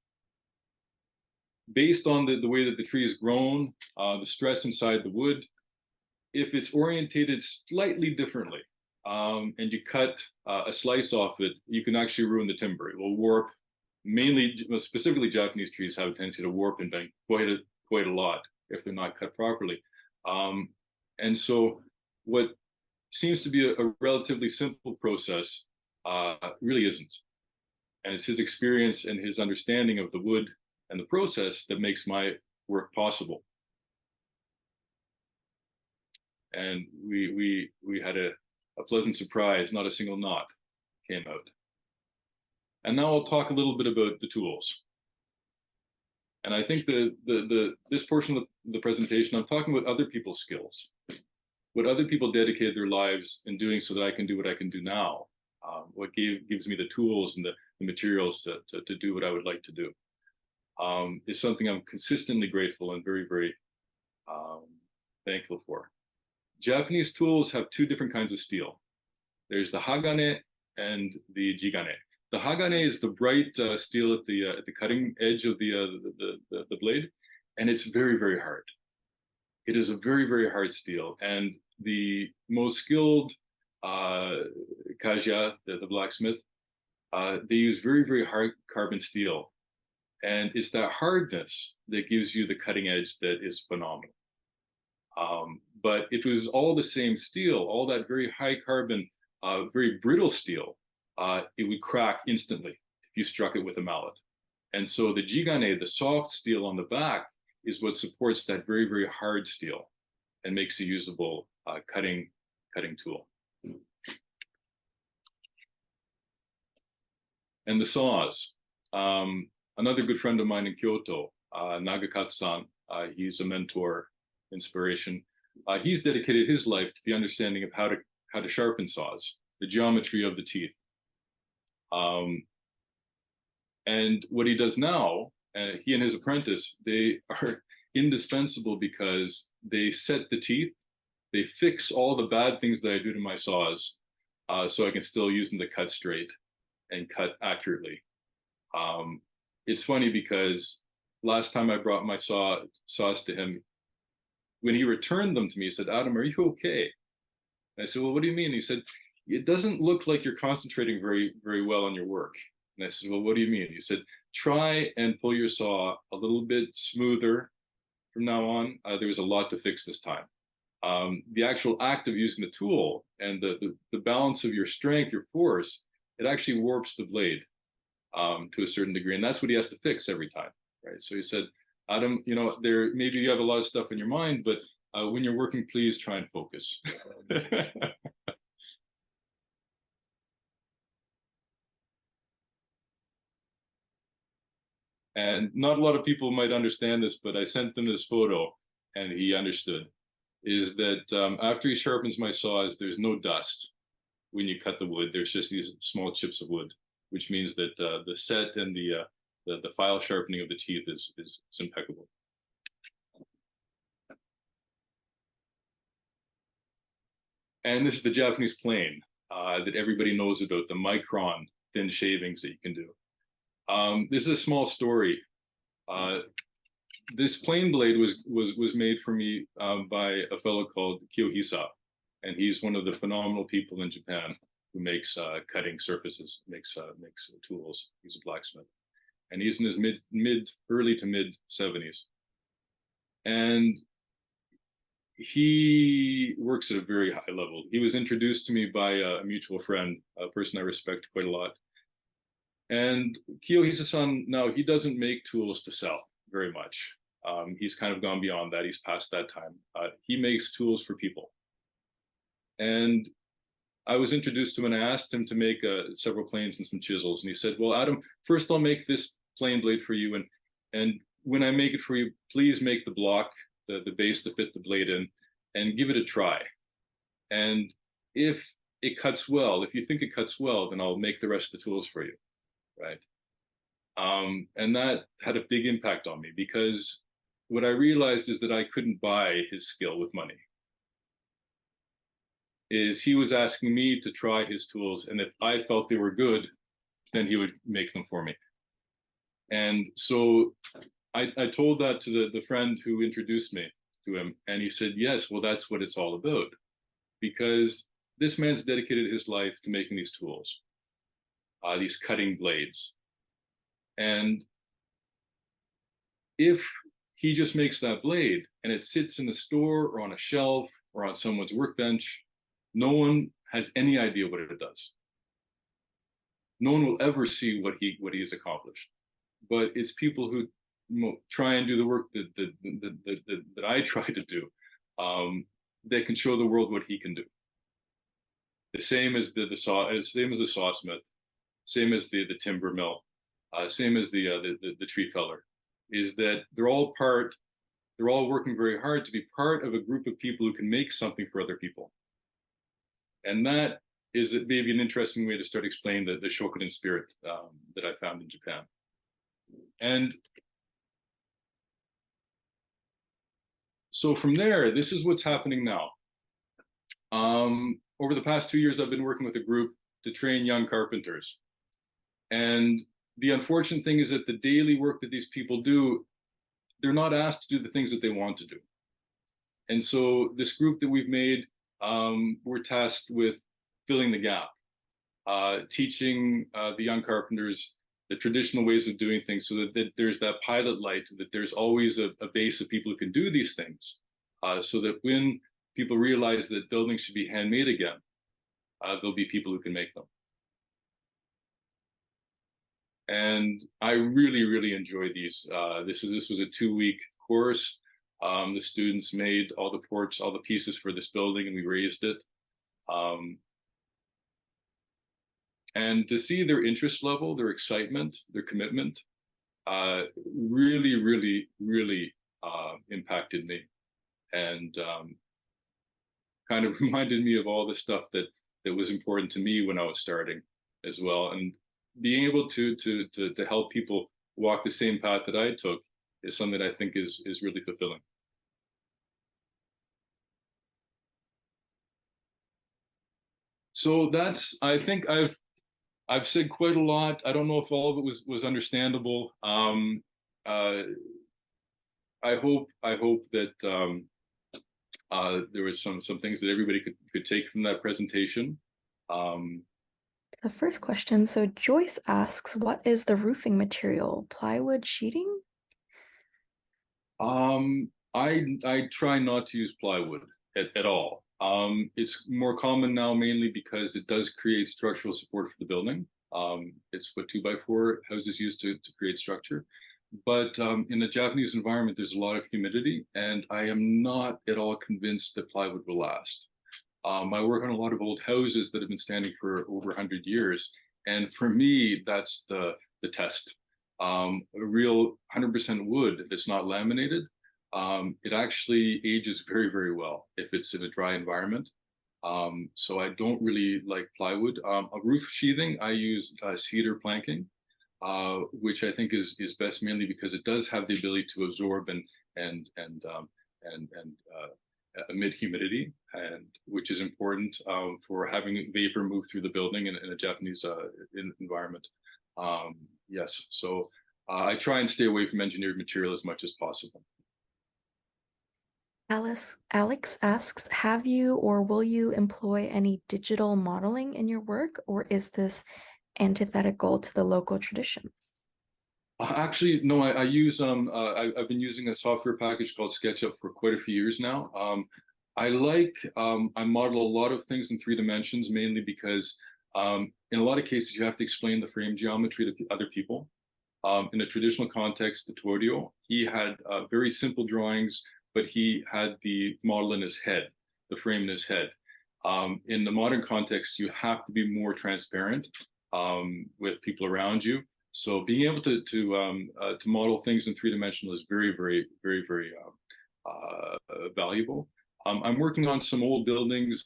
Based on the way that the tree is grown, the stress inside the wood, if it's orientated slightly differently, and you cut a slice off it, you can actually ruin the timber. It will warp. Mainly, specifically Japanese trees have a tendency to warp and bend quite a lot if they're not cut properly. And so what seems to be a relatively simple process really isn't. And it's his experience and his understanding of the wood and the process that makes my work possible. And we had a pleasant surprise. Not a single knot came out. And now I'll talk a little bit about the tools. And I think this portion of the presentation, I'm talking about other people's skills, what other people dedicated their lives in doing so that I can do what I can do now, what gives me the tools and the materials to do what I would like to do, is something I'm consistently grateful and very, very thankful for. Japanese tools have two different kinds of steel. There's the hagane and the jigane. The hagane is the bright steel at the cutting edge of the blade, and it's very, very hard. It is a very, very hard steel, and the most skilled kajia, the blacksmith, they use very, very hard carbon steel, and it's that hardness that gives you the cutting edge that is phenomenal. But if it was all the same steel, all that very high carbon, very brittle steel, it would crack instantly if you struck it with a mallet. And so the jigane, the soft steel on the back, is what supports that very, very hard steel and makes a usable cutting tool. And the saws. Another good friend of mine in Kyoto, Nagakatsu-san, he's a mentor, inspiration. He's dedicated his life to the understanding of how to sharpen saws, the geometry of the teeth. And what he does now, he and his apprentice, they are indispensable because they set the teeth, they fix all the bad things that I do to my saws, so I can still use them to cut straight and cut accurately. It's funny because last time I brought my saws to him, when he returned them to me, he said, "Adam, are you okay?" And I said, "Well, what do you mean?" He said, "It doesn't look like you're concentrating very, very well on your work." And I said, "Well, what do you mean?" He said, "Try and pull your saw a little bit smoother from now on." There was a lot to fix this time. The actual act of using the tool and the balance of your strength, your force, it actually warps the blade to a certain degree. And that's what he has to fix every time, right? So he said, "Adam, maybe you have a lot of stuff in your mind, but when you're working, please try and focus." And not a lot of people might understand this, but I sent them this photo and he understood, is that after he sharpens my saws, there's no dust when you cut the wood. There's just these small chips of wood, which means that the set and the file sharpening of the teeth is impeccable. And this is the Japanese plane that everybody knows about, the micron thin shavings that you can do. This is a small story. This plane blade was made for me by a fellow called Kiyohisa, and he's one of the phenomenal people in Japan who makes cutting surfaces, makes tools. He's a blacksmith, and he's in his early to mid 70s, and he works at a very high level. He was introduced to me by a mutual friend, a person I respect quite a lot. And Kiyohisa-san, now he doesn't make tools to sell very much. He's kind of gone beyond that. He's past that time. He makes tools for people. And I was introduced to him and I asked him to make several planes and some chisels. And he said, well, Adam, first I'll make this plane blade for you. And when I make it for you, please make the block, the base to fit the blade in, and give it a try. And if it cuts well, if you think it cuts well, then I'll make the rest of the tools for you, right? And that had a big impact on me, because what I realized is that I couldn't buy his skill with money. Is he was asking me to try his tools, and if I felt they were good, then he would make them for me. And so I told that to the friend who introduced me to him, and he said, yes, well, that's what it's all about, because this man's dedicated his life to making these tools, these cutting blades. And if he just makes that blade and it sits in the store or on a shelf or on someone's workbench, no one has any idea what it does. No one will ever see what he has accomplished. But it's people who try and do the work that I try to do, that can show the world what he can do. The same as the sawsmith, same as the timber mill, same as the tree feller, is that they're all working very hard to be part of a group of people who can make something for other people. And that is maybe an interesting way to start explaining the Shokunin spirit that I found in Japan. And so from there, this is what's happening now. Over the past 2 years, I've been working with a group to train young carpenters. And the unfortunate thing is that the daily work that these people do, they're not asked to do the things that they want to do. And so this group that we've made, we're tasked with filling the gap, teaching the young carpenters the traditional ways of doing things, so that there's that pilot light, that there's always a base of people who can do these things, so that when people realize that buildings should be handmade again, there'll be people who can make them. And I really, really enjoyed these. This was a 2-week course. The students made all the ports, all the pieces for this building, and we raised it. And to see their interest level, their excitement, their commitment, really, really, really impacted me, and kind of reminded me of all the stuff that was important to me when I was starting as well. And being able to help people walk the same path that I took is something that I think is really fulfilling. So that's, I think I've said quite a lot. I don't know if all of it was understandable. I hope that there was some things that everybody could take from that presentation. The first question, so Joyce asks, what is the roofing material? Plywood sheeting? I try not to use plywood at all. It's more common now, mainly because it does create structural support for the building. It's what 2x4 houses use to create structure. But in the Japanese environment, there's a lot of humidity, and I am not at all convinced that plywood will last. I work on a lot of old houses that have been standing for over 100 years. And for me, that's the test. A real 100% wood that's not laminated, it actually ages very, very well if it's in a dry environment. So I don't really like plywood. A roof sheathing, I use cedar planking, which I think is best mainly because it does have the ability to absorb and emit humidity, and which is important for having vapor move through the building in a Japanese environment. Yes, so I try and stay away from engineered material as much as possible. Alex asks, have you or will you employ any digital modeling in your work, or is this antithetical to the local traditions? Actually, no, I use I've been using a software package called SketchUp for quite a few years now. I model a lot of things in 3 dimensions, mainly because in a lot of cases you have to explain the frame geometry to other people. In a traditional context, the Torio, he had very simple drawings, but he had the model in his head, the frame in his head. In the modern context, you have to be more transparent with people around you. So being able to model things in 3-dimensional is very, very, very, very valuable. I'm working on some old buildings.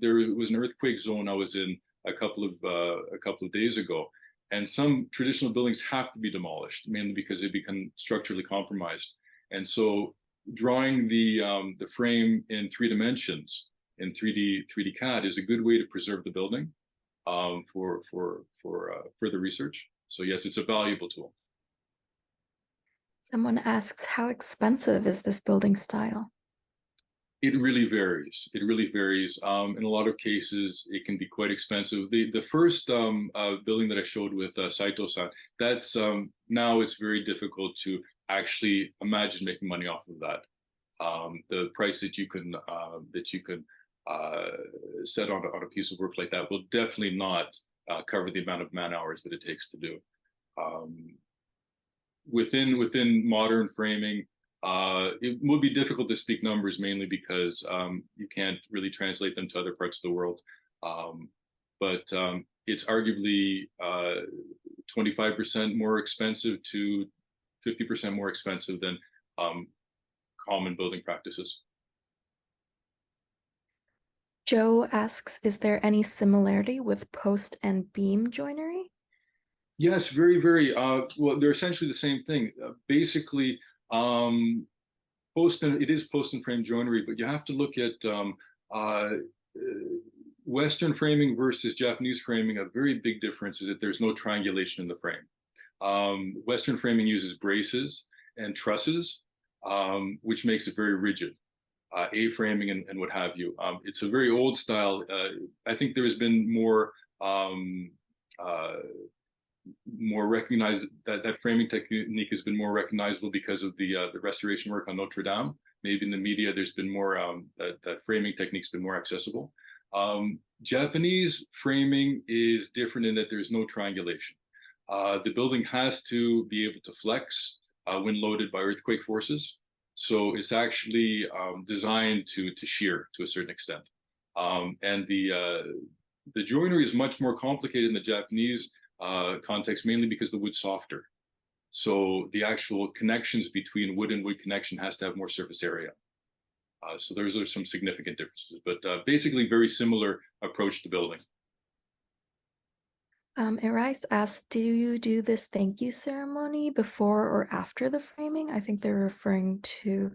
There was an earthquake zone I was in a couple of days ago, and some traditional buildings have to be demolished, mainly because they become structurally compromised. And so, drawing the frame in 3 dimensions in 3D CAD is a good way to preserve the building for further research. So yes, it's a valuable tool. Someone asks, how expensive is this building style? It really varies. It really varies. In a lot of cases, it can be quite expensive. The first building that I showed with Saito-san, that's now it's very difficult to actually imagine making money off of that. The price that you can set on a piece of work like that will definitely not cover the amount of man hours that it takes to do. Within modern framing, it would be difficult to speak numbers, mainly because you can't really translate them to other parts of the world. But it's arguably 25% more expensive to 50% more expensive than common building practices. Joe asks, is there any similarity with post and beam joinery? Yes, very, very. Well, they're essentially the same thing. Basically, it is post and frame joinery, but you have to look at Western framing versus Japanese framing. A very big difference is that there's no triangulation in the frame. Western framing uses braces and trusses, which makes it very rigid. A-framing and what have you. It's a very old style. I think there's been more recognized that framing technique has been more recognizable because of the restoration work on Notre Dame. Maybe in the media, there's been more that framing technique's been more accessible. Japanese framing is different in that there's no triangulation. The building has to be able to flex when loaded by earthquake forces. So it's actually designed to shear to a certain extent. And the joinery is much more complicated in the Japanese context, mainly because the wood's softer. So the actual connections between wood and wood connection has to have more surface area. So those are some significant differences, but basically very similar approach to building. Erais asks, do you do this thank you ceremony before or after the framing? I think they're referring to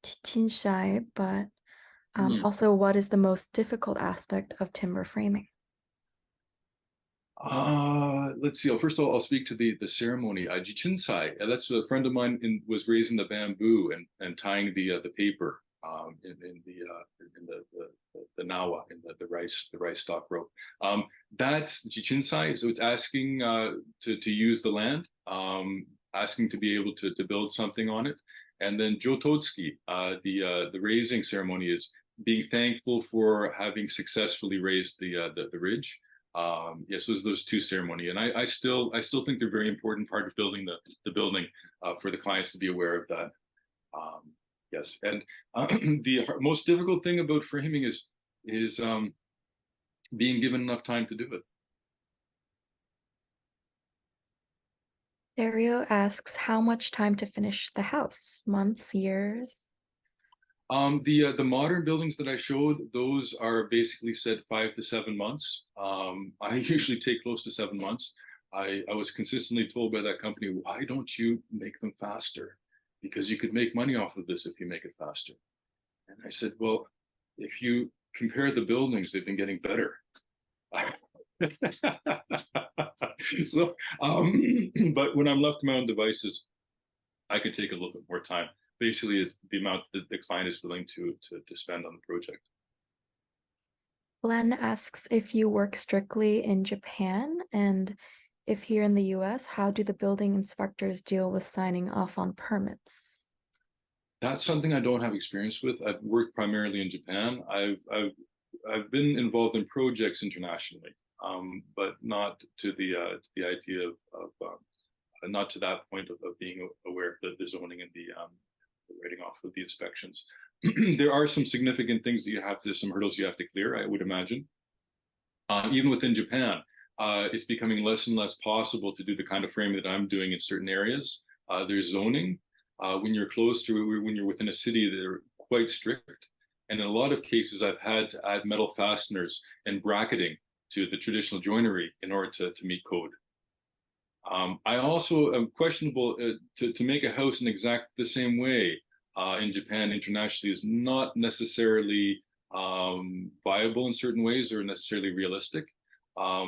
Chichinsai, but also what is the most difficult aspect of timber framing? Let's see. First of all, I'll speak to the ceremony. Jichinsai. That's a friend of mine was raising the bamboo and tying the paper in the nawa, in the rice stalk rope. That's Jichinsai. So it's asking to use the land, asking to be able to build something on it. And then Jototsuki, the raising ceremony, is being thankful for having successfully raised the ridge. Yes, those two ceremonies, and I still think they're a very important part of building the building for the clients to be aware of that. Yes, and the most difficult thing about framing is being given enough time to do it. Dario asks, how much time to finish the house? Months, years? The modern buildings that I showed, those are basically said 5 to 7 months. I usually take close to 7 months. I was consistently told by that company, why don't you make them faster? Because you could make money off of this if you make it faster. And I said, well, if you compare the buildings, they've been getting better. So, but when I'm left to my own devices, I could take a little bit more time. Basically, is the amount that the client is willing to spend on the project. Glenn asks if you work strictly in Japan, and if here in the US, how do the building inspectors deal with signing off on permits? That's something I don't have experience with. I've worked primarily in Japan. I've been involved in projects internationally, but not to the idea of not to that point of being aware of the zoning and the writing off of the inspections. there are some significant things that some hurdles you have to clear, I would imagine. Even within Japan, it's becoming less and less possible to do the kind of framing that I'm doing in certain areas. There's zoning. When you're close to, when you're within a city, they're quite strict. And in a lot of cases, I've had to add metal fasteners and bracketing to the traditional joinery in order to meet code. I also am questionable to make a house in exact the same way in Japan internationally is not necessarily viable in certain ways or necessarily realistic.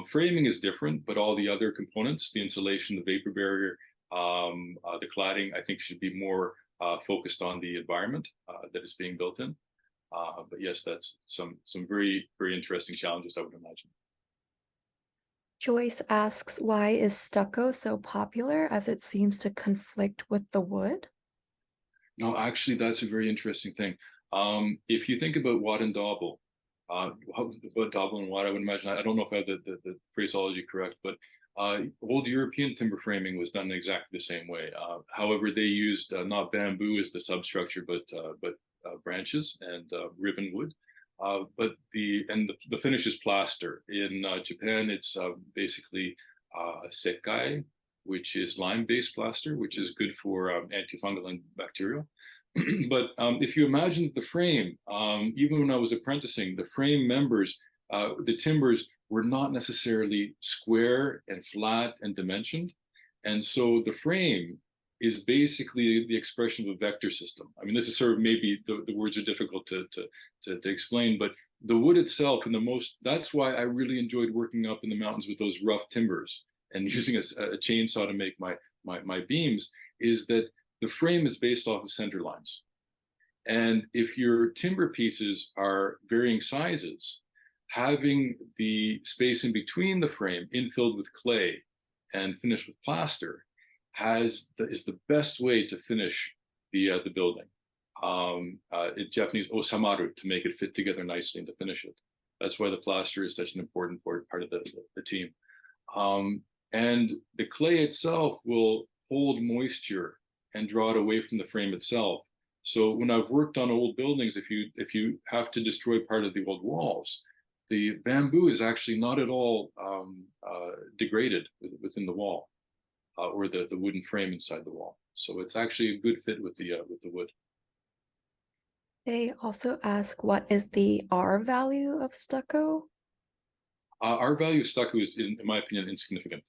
Framing is different, but all the other components, the insulation, the vapor barrier, the cladding, I think should be more focused on the environment that is being built in. But yes, that's some very, very interesting challenges, I would imagine. Joyce asks, why is stucco so popular as it seems to conflict with the wood? No, actually, that's a very interesting thing. If you think about Watt and Dauble, about Dauble and Watt, I would imagine, I don't know if I have the phraseology correct, but old European timber framing was done exactly the same way. However, they used not bamboo as the substructure, but branches and ribbon wood. But the finish is plaster. In Japan, it's basically sekai, which is lime-based plaster, which is good for antifungal and bacterial. But if you imagine the frame, even when I was apprenticing, the frame members, the timbers were not necessarily square and flat and dimensioned. And so the frame is basically the expression of a vector system. I mean, this is sort of maybe the words are difficult to explain, but the wood itself and that's why I really enjoyed working up in the mountains with those rough timbers and using a chainsaw to make my beams, is that the frame is based off of center lines. And if your timber pieces are varying sizes, having the space in between the frame infilled with clay and finished with plaster is the best way to finish the building. In Japanese, osamaru, to make it fit together nicely and to finish it. That's why the plaster is such an important part of the team. And the clay itself will hold moisture and draw it away from the frame itself. So when I've worked on old buildings, if you have to destroy part of the old walls, the bamboo is actually not at all degraded within the wall or the wooden frame inside the wall. So it's actually a good fit with the wood. They also ask, what is the R value of stucco? Our value of stucco is, in my opinion, insignificant.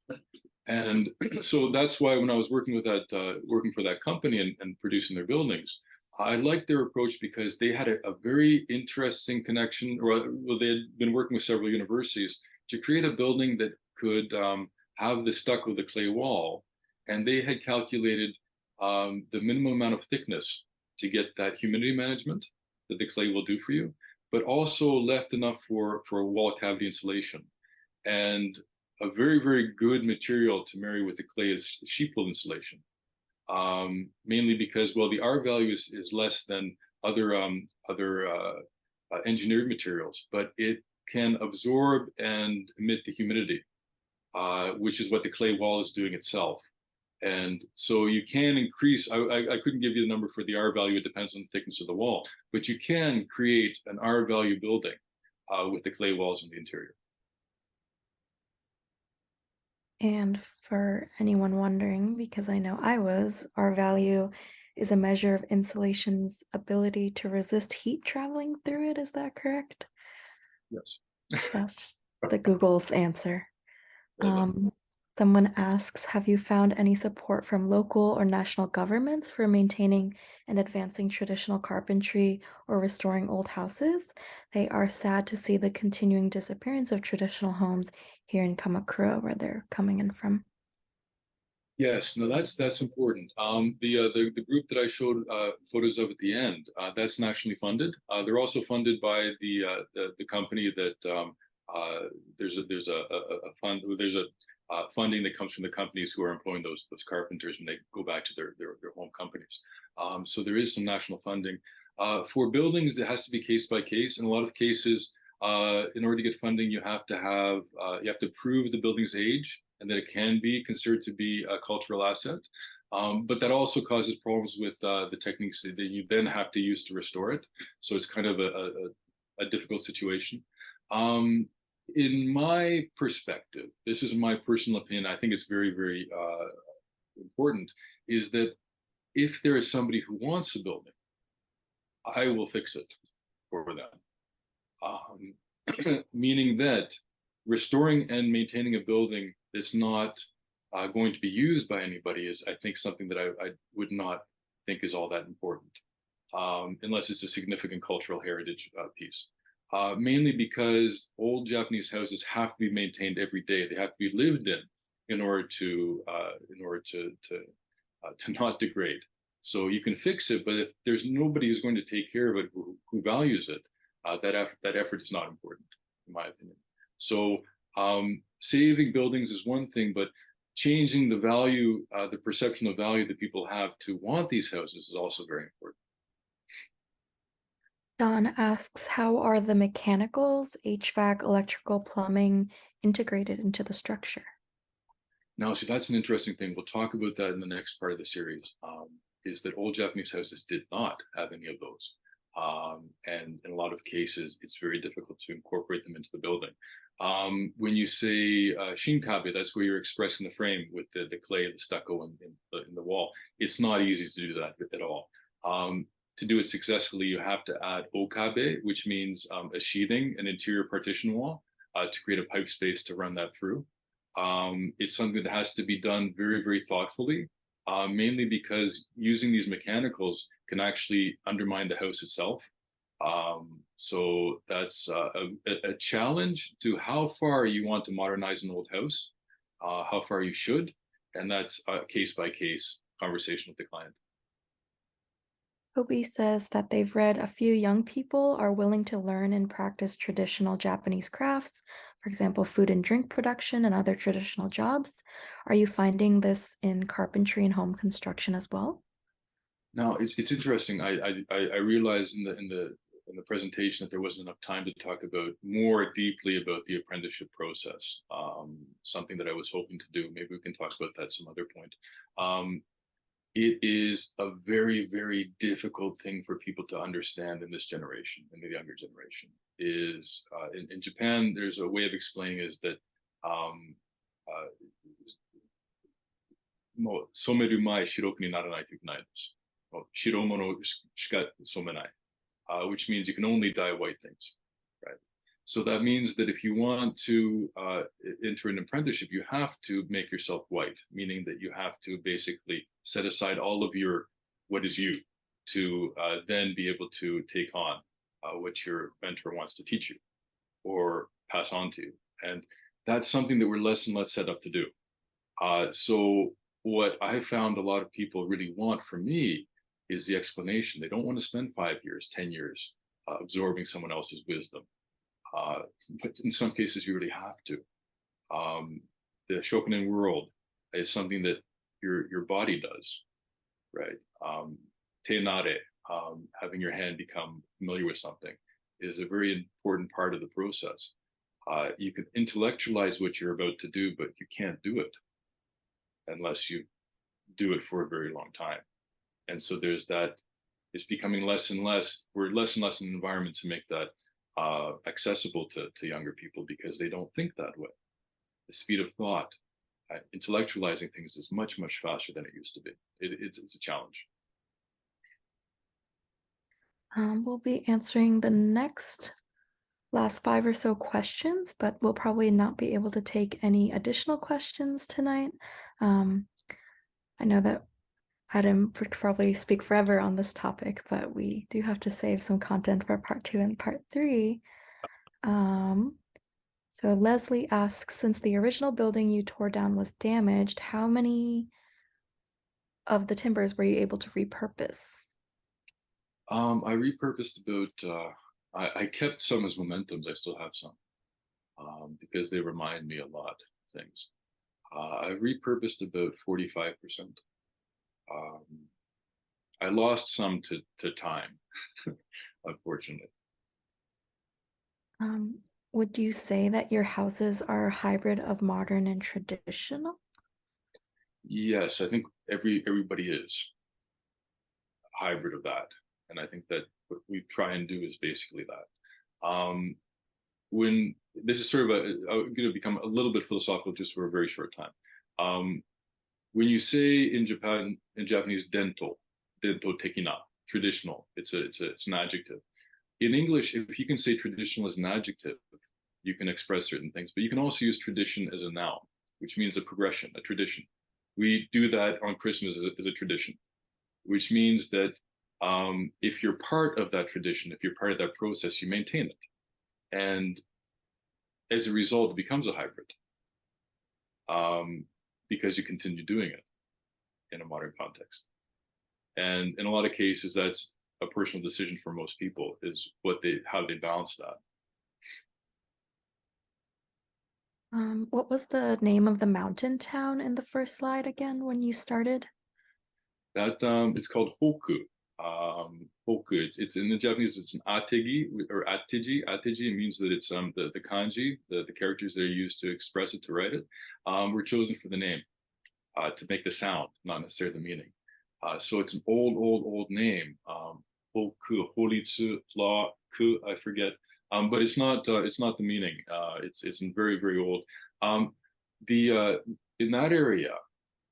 And so that's why when I was working for that company and producing their buildings, I liked their approach because they had a very interesting connection, or well, they had been working with several universities to create a building that could have the stucco, the clay wall, and they had calculated the minimum amount of thickness to get that humidity management that the clay will do for you, but also left enough for wall cavity insulation. And a very, very good material to marry with the clay is sheet wool insulation. Mainly because, well, the R value is less than other engineered materials, but it can absorb and emit the humidity, which is what the clay wall is doing itself. And so you can increase, I couldn't give you the number for the R value, it depends on the thickness of the wall, but you can create an R value building with the clay walls in the interior. And for anyone wondering, because I know I was, R value is a measure of insulation's ability to resist heat traveling through it. Is that correct? Yes. That's just the Google's answer. Someone asks, have you found any support from local or national governments for maintaining and advancing traditional carpentry or restoring old houses? They are sad to see the continuing disappearance of traditional homes here in Kamakura, where they're coming in from. Yes, no, that's important. The group that I showed photos of at the end, that's nationally funded. They're also funded by the company that there's a fund, there's a funding that comes from the companies who are employing those carpenters when they go back to their home companies. So there is some national funding. For buildings, it has to be case by case. In a lot of cases, in order to get funding, you have to prove the building's age and that it can be considered to be a cultural asset. But that also causes problems with the techniques that you then have to use to restore it. So it's kind of a difficult situation. Um, in my perspective, this is my personal opinion. I think it's very, very important. Is that if there is somebody who wants a building, I will fix it for them. Meaning that restoring and maintaining a building that's not going to be used by anybody is, I think, something that I would not think is all that important, unless it's a significant cultural heritage piece. Mainly because old Japanese houses have to be maintained every day. They have to be lived in order to not degrade. So you can fix it, but if there's nobody who's going to take care of it who values it, that effort is not important, in my opinion. So saving buildings is one thing, but changing the value, the perception of value that people have to want these houses is also very important. Don asks, how are the mechanicals, HVAC, electrical, plumbing integrated into the structure? Now, see, that's an interesting thing. We'll talk about that in the next part of the series. Is that old Japanese houses did not have any of those. And in a lot of cases, it's very difficult to incorporate them into the building. When you say shinkabe, that's where you're expressing the frame with the clay, the stucco in the wall. It's not easy to do that at all. To do it successfully, you have to add okabe, which means a sheathing, an interior partition wall, to create a pipe space to run that through. It's something that has to be done very, very thoughtfully, mainly because using these mechanicals can actually undermine the house itself. So that's a challenge to how far you want to modernize an old house, how far you should, and that's a case by case conversation with the client. Kobe says that they've read a few young people are willing to learn and practice traditional Japanese crafts, for example, food and drink production and other traditional jobs. Are you finding this in carpentry and home construction as well? Now it's interesting. I realized in the presentation that there wasn't enough time to talk about more deeply about the apprenticeship process. Something that I was hoping to do. Maybe we can talk about that some other point. It is a very, very difficult thing for people to understand in this generation, in the younger generation. Is in Japan, there's a way of explaining is that uh, もう染める前白くにならないといけないです。白物しか染めない。Which means you can only dye white things, right? So that means that if you want to enter an apprenticeship, you have to make yourself white, meaning that you have to basically set aside all of your what is you to then be able to take on what your mentor wants to teach you or pass on to you. And that's something that we're less and less set up to do. So what I found a lot of people really want from me is the explanation. They don't want to spend 5 years, 10 years absorbing someone else's wisdom. But in some cases, you really have to. The shokunin world is something that your body does, right? Teinare, having your hand become familiar with something, is a very important part of the process. You can intellectualize what you're about to do, but you can't do it unless you do it for a very long time. And so there's that. It's becoming less and less. We're less and less in an environment to make that accessible to younger people because they don't think that way. The speed of thought, intellectualizing things is much, much faster than it used to be. It's a challenge. We'll be answering the last 5 or so questions, but we'll probably not be able to take any additional questions tonight. I know that Adam would probably speak forever on this topic, but we do have to save some content for part 2 and part 3. So Leslie asks, since the original building you tore down was damaged, how many of the timbers were you able to repurpose? I repurposed about. I kept some as mementos. I still have some because they remind me a lot of things. I repurposed about 45%. I lost some to time, unfortunately. Would you say that your houses are a hybrid of modern and traditional? Yes, I think everybody is a hybrid of that, and I think that what we try and do is basically that. When this is sort of I'm going to become a little bit philosophical just for a very short time. Um, when you say in Japanese, dento tekina, traditional, it's an adjective. In English, if you can say traditional as an adjective, you can express certain things, but you can also use tradition as a noun, which means a progression, a tradition. We do that on Christmas as a tradition, which means that if you're part of that tradition, if you're part of that process, you maintain it. And as a result, it becomes a hybrid um, because you continue doing it in a modern context. And in a lot of cases, that's a personal decision for most people is how they balance that. What was the name of the mountain town in the first slide again when you started? That it's called hoku. Hoku. It's in the Japanese. It's an ategi or atiji. Atiji means that it's the kanji, the characters that are used to express it, to write it, were chosen for the name to make the sound, not necessarily the meaning. So it's an old name. Hoku, Holitsu, Law, Ku, I forget. But it's not the meaning. It's very old. Um, the In that area,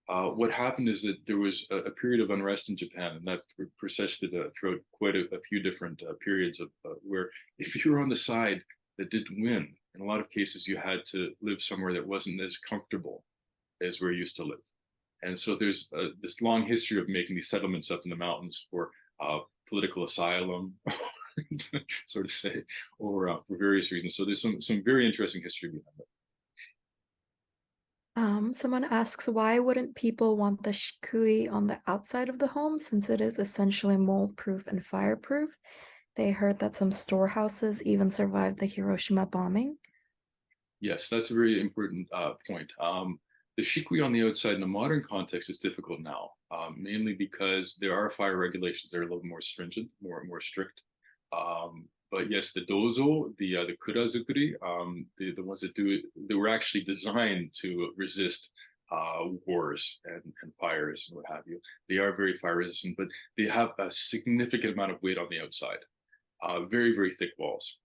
what happened is that there was a period of unrest in Japan, and that persisted throughout quite a few different periods of where if you were on the side that didn't win, in a lot of cases you had to live somewhere that wasn't as comfortable as where you used to live. And so there's this long history of making these settlements up in the mountains for political asylum, sort of say, or for various reasons. So there's some very interesting history behind it. Someone asks, why wouldn't people want the shikui on the outside of the home since it is essentially mold-proof and fireproof? They heard that some storehouses even survived the Hiroshima bombing. Yes, that's a very important point. The shikui on the outside in a modern context is difficult now, mainly because there are fire regulations that are a little more stringent, more strict. But yes, the dozo, the kurazukuri, the ones that do it, they were actually designed to resist wars and fires and what have you. They are very fire resistant, but they have a significant amount of weight on the outside, very thick walls,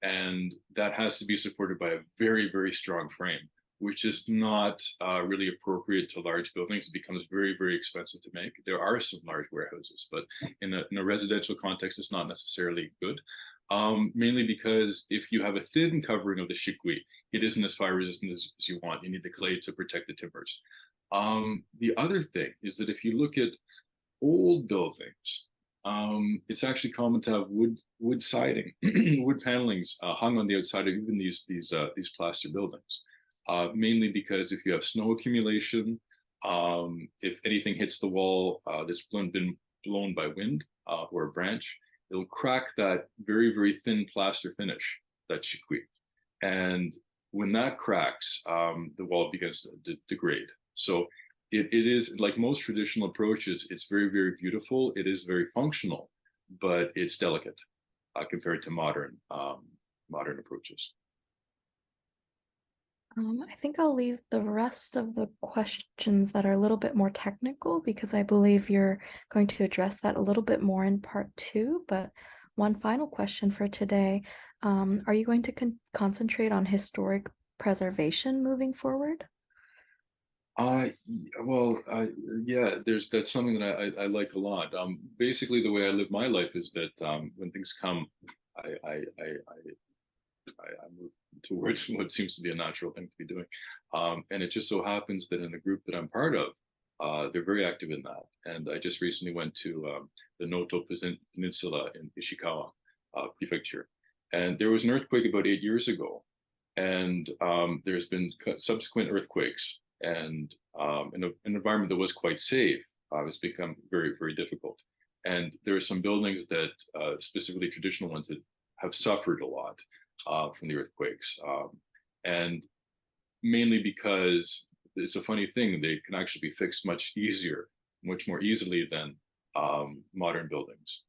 and that has to be supported by a very strong frame, which is not really appropriate to large buildings. It becomes very expensive to make. There are some large warehouses, but in a residential context, it's not necessarily good. Mainly because if you have a thin covering of the shikui, it isn't as fire resistant as you want. You need the clay to protect the timbers. The other thing is that if you look at old buildings, it's actually common to have wood siding, wood panelings hung on the outside of even these plaster buildings. Mainly because if you have snow accumulation, if anything hits the wall that's been blown by wind or a branch, it'll crack that very thin plaster finish, that shikui. And when that cracks, the wall begins to degrade. So it is like most traditional approaches, it's very beautiful. It is very functional, but it's delicate compared to modern approaches. I think I'll leave the rest of the questions that are a little bit more technical because I believe you're going to address that a little bit more in part two. But one final question for today. Are you going to concentrate on historic preservation moving forward? Uh, well, yeah, that's something that I like a lot. Basically, the way I live my life is that when things come, I, I, I, I move towards what seems to be a natural thing to be doing. And it just so happens that in the group that I'm part of, they're very active in that. And I just recently went to the Noto Peninsula in Ishikawa Prefecture. And there was an earthquake about 8 years ago. And there's been subsequent earthquakes. And in an environment that was quite safe, it's become very difficult. And there are some buildings that, specifically traditional ones, that have suffered a lot from the earthquakes. And mainly because it's a funny thing, they can actually be fixed much easier, much more easily than modern buildings.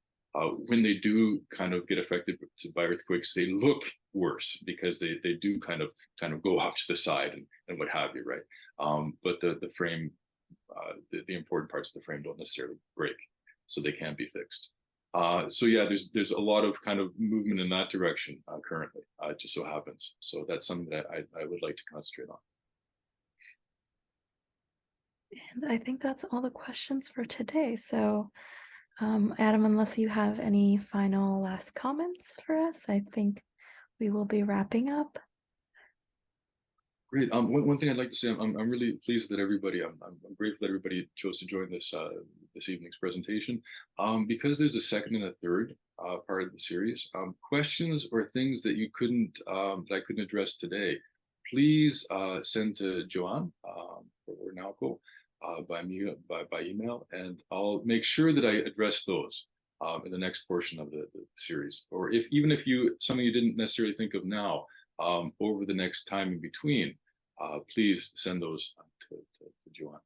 When they do kind of get affected by earthquakes, they look worse because they do kind of go off to the side and what have you, right? But the frame the important parts of the frame don't necessarily break, so they can be fixed. So yeah, there's a lot of kind of movement in that direction currently. It just so happens. So that's something that I would like to concentrate on. And I think that's all the questions for today. So, Adam, unless you have any final last comments for us, I think we will be wrapping up. Great. One thing I'd like to say, I'm really pleased that everybody, I'm grateful that everybody chose to join this evening's presentation. Because there's a second and a third part of the series, questions or things that you couldn't that I couldn't address today, please send to Joanne or Nalco by email, and I'll make sure that I address those in the next portion of the series. Or if even if something you didn't necessarily think of now, over the next time in between, please send those to Joanne.